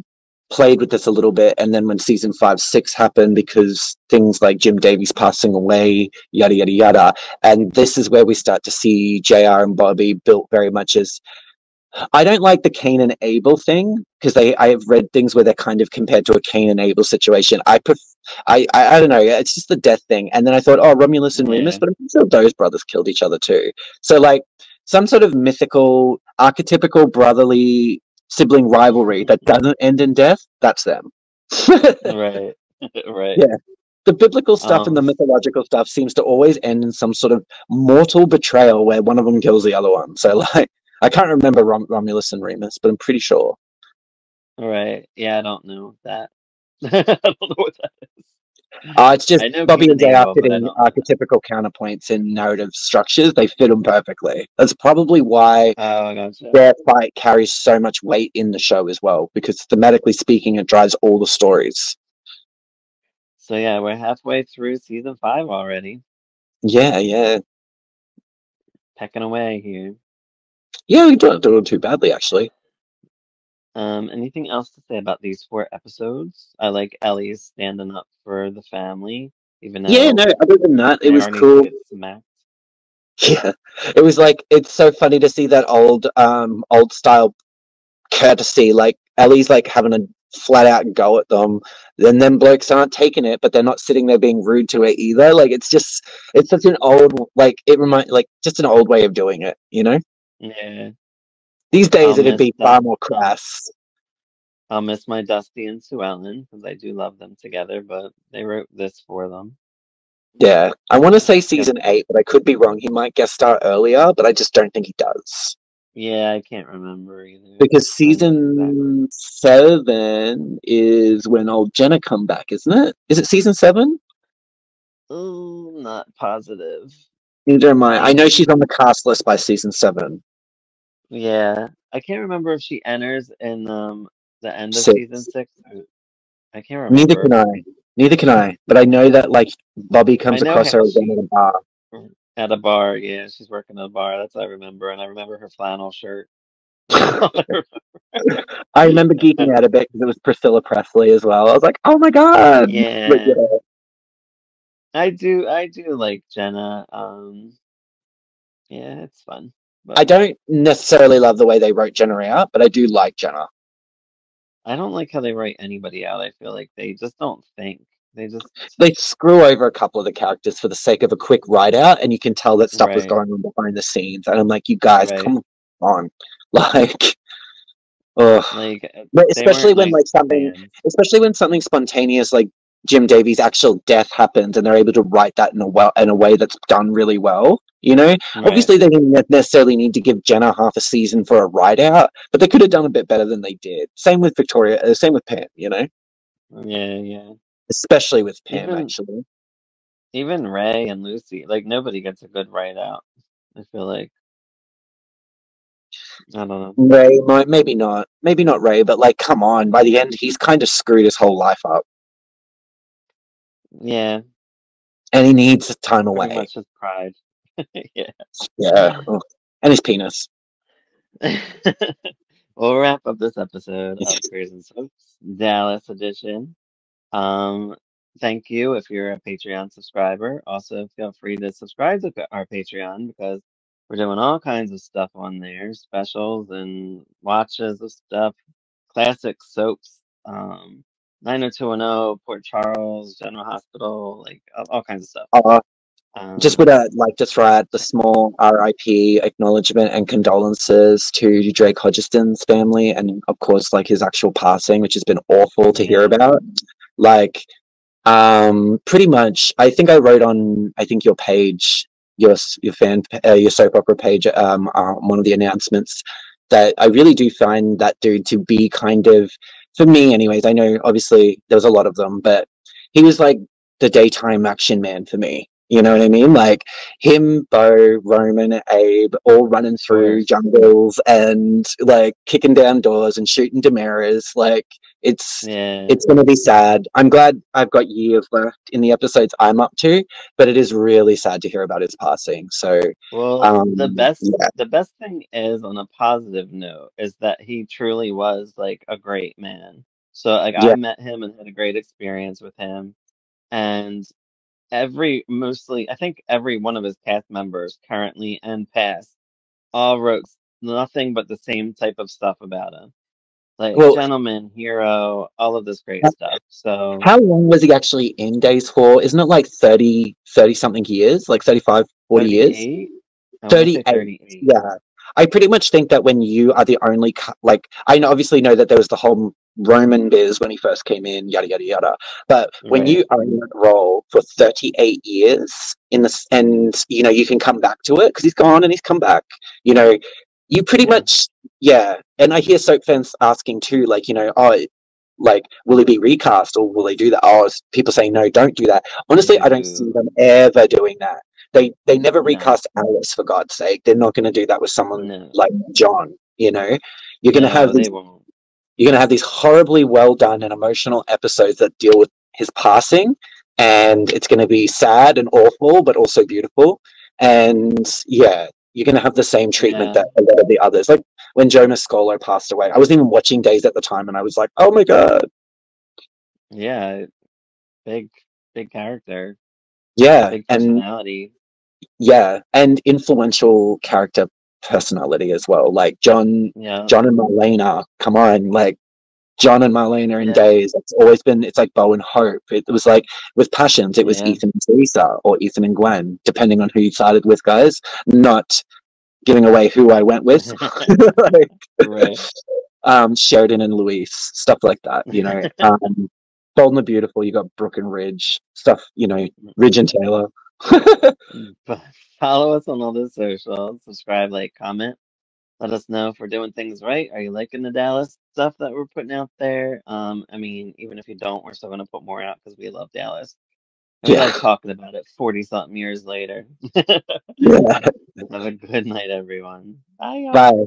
played with this a little bit, and then when season 5, 6 happened, because things like Jim Davies passing away, yada yada yada, and this is where we start to see JR and Bobby built very much as I don't like the Cain and Abel thing because I have read things where they're kind of compared to a Cain and Abel situation. I don't know. It's just the death thing. And then I thought, oh, Romulus and Remus, Yeah. but I'm sure those brothers killed each other too. So like some sort of mythical, archetypical brotherly sibling rivalry that doesn't end in death. That's them. Right. Right. Yeah. The biblical stuff and the Um. mythological stuff seems to always end in some sort of mortal betrayal where one of them kills the other one. So, like, I can't remember Romulus and Remus, but I'm pretty sure. Right. Yeah. I don't know that. I don't know what that is. It's just I know Bobby Cain and and Jay are Abel, but I fitting don't know that. archetypical counterpoints in narrative structures. They fit them perfectly. That's probably why Oh, I gotcha. their fight carries so much weight in the show as well, because thematically speaking, it drives all the stories. So yeah, we're halfway through season 5 already, Yeah, yeah. pecking away here. Yeah, we don't do it too badly, actually. Anything else to say about these 4 episodes? I like Ellie's standing up for the family, even Yeah, no, though other than that, it was JR needs to cool. get smacked. Yeah, it was like it's so funny to see that old style courtesy. Like Ellie's like having a flat out go at them, then them blokes aren't taking it, but they're not sitting there being rude to it either. Like it's such an old like just an old way of doing it. Yeah, These I'll days it'd miss be far that. more crass. I'll miss my Dusty and Sue Ellen because I do love them together, but they wrote this for them. Yeah, I want to say Yep. season 8, but I could be wrong. He might guest star earlier, but I just don't think he does. Yeah, I can't remember either. Because When exactly. season 7 is when old Jenna come back, isn't it? Is it season 7? Oh, not positive. Neither am I. I know she's Um, on the cast list by season 7. yeah, I can't remember if she enters in the end of season 6. 6. I can't Neither remember. can I. Neither can I. But I know that like Bobby I comes know across her again at she a bar. at a bar. Yeah, she's working at a bar. That's what I remember, and I remember her flannel shirt. That's all I I remember geeking out a bit because it was Priscilla Presley as well. I was like, oh my god! But Yeah, yeah, I do. I do like Jenna. Yeah, it's fun, I but don't necessarily love the way they wrote Jenna out, but I do like Jenna. I don't like how they write anybody out. I feel like they just don't think. They just They screw over a couple of the characters for the sake of a quick write out, and you can tell that stuff was right, going on behind the scenes. And I'm like, you guys, right. come on, like, ugh. Like But they weren't especially when nice like something, fans. especially when something spontaneous like Jim Davies' actual death happened, and they're able to write that in a way that's done really well. You know, Right. obviously they didn't necessarily need to give Jenna half a season for a write out, but they could have done a bit better than they did. Same with Victoria, same with Pam. You know, Yeah, yeah. especially with Pam Even actually. even Ray and Lucy, like nobody gets a good write out. I feel like I don't know. Ray might, maybe not Ray, but like, come on, by the end he's kind of screwed his whole life up, Yeah, and he needs time pretty away. much just pride. Yeah. Yeah, ugh. And his penis. We'll wrap up this episode of Queers and Soaps, Dallas edition. Um, Thank you if you're a Patreon subscriber. Also, feel free to subscribe to our Patreon because we're doing all kinds of stuff on there, specials and watches of stuff, classic soaps, 90210, Port Charles, General Hospital, like all kinds of stuff. Uh, just Um, would like just write the small RIP acknowledgement and condolences to Drake Hodgson's family, and of course, like his actual passing, which has been awful to hear yeah, about. Like, pretty much, I think I wrote on, I think your page, your soap opera page, one of the announcements, that I really do find that dude to be kind of, for me, anyways. I know obviously there was a lot of them, but he was like the daytime action man for me. You know what I mean? Like him, Bo, Roman, Abe, all running of through course. jungles and like kicking down doors and shooting Damaras. Like it's Yeah. it's going to be sad. I'm glad I've got years left in the episodes I'm up to, but it is really sad to hear about his passing. So, Well, yeah, the best thing is on a positive note is that he truly was like a great man. So like yeah. I met him and had a great experience with him. And I think every one of his cast members, currently and past, all wrote nothing but the same type of stuff about him. Like Well, gentleman, hero, all of this great stuff. So how long was he actually in Days for? Isn't it like 30 something years? Like 35, 40 years? 38? I want to say 38. 38. Yeah. I pretty much think that when you are the only, like, obviously know that there was the whole Roman biz when he first came in, yada, yada, yada. But when Right. you are in that role for 38 years in this, and, you can come back to it because he's gone and he's come back, you know, you pretty Yeah. much, yeah. And I hear soap fans asking too, like, oh, like, will he be recast or will they do that? Oh, people saying no, don't do that. Honestly, I don't see Dude. them ever doing that. They never No. recast Alice, for God's sake. They're not going to do that with someone No. like John. You're going to have No, they these won't. horribly well done and emotional episodes that deal with his passing, and it's going to be sad and awful, but also beautiful. And yeah, you're going to have the same treatment Yeah. that a lot of the others, like when Joe Mascolo passed away. I wasn't even watching Days at the time, and I was like, oh my god, Yeah. Big, big character. yeah, Big and personality. yeah, and influential character personality as well. Like Yeah. John and Marlena, come on, like John and Marlena in Yeah. Days. It's always been, it's like Bo and Hope. It was like with Passions, it was Yeah. Ethan and Teresa or Ethan and Gwen, depending on who you sided with, guys. Not giving away who I went with. Like, Right. Sheridan and Luis, stuff like that. Bold and the Beautiful, you got Brooke and Ridge, stuff, Ridge and Taylor. But follow us on all the socials. Subscribe, like, comment. Let us know if we're doing things right. Are you liking the Dallas stuff that we're putting out there? I mean, even if you don't, we're still gonna put more out because we love Dallas and we like Yeah. talking about it 40 something years later. Yeah. Have a good night, everyone. Bye, y'all. Bye.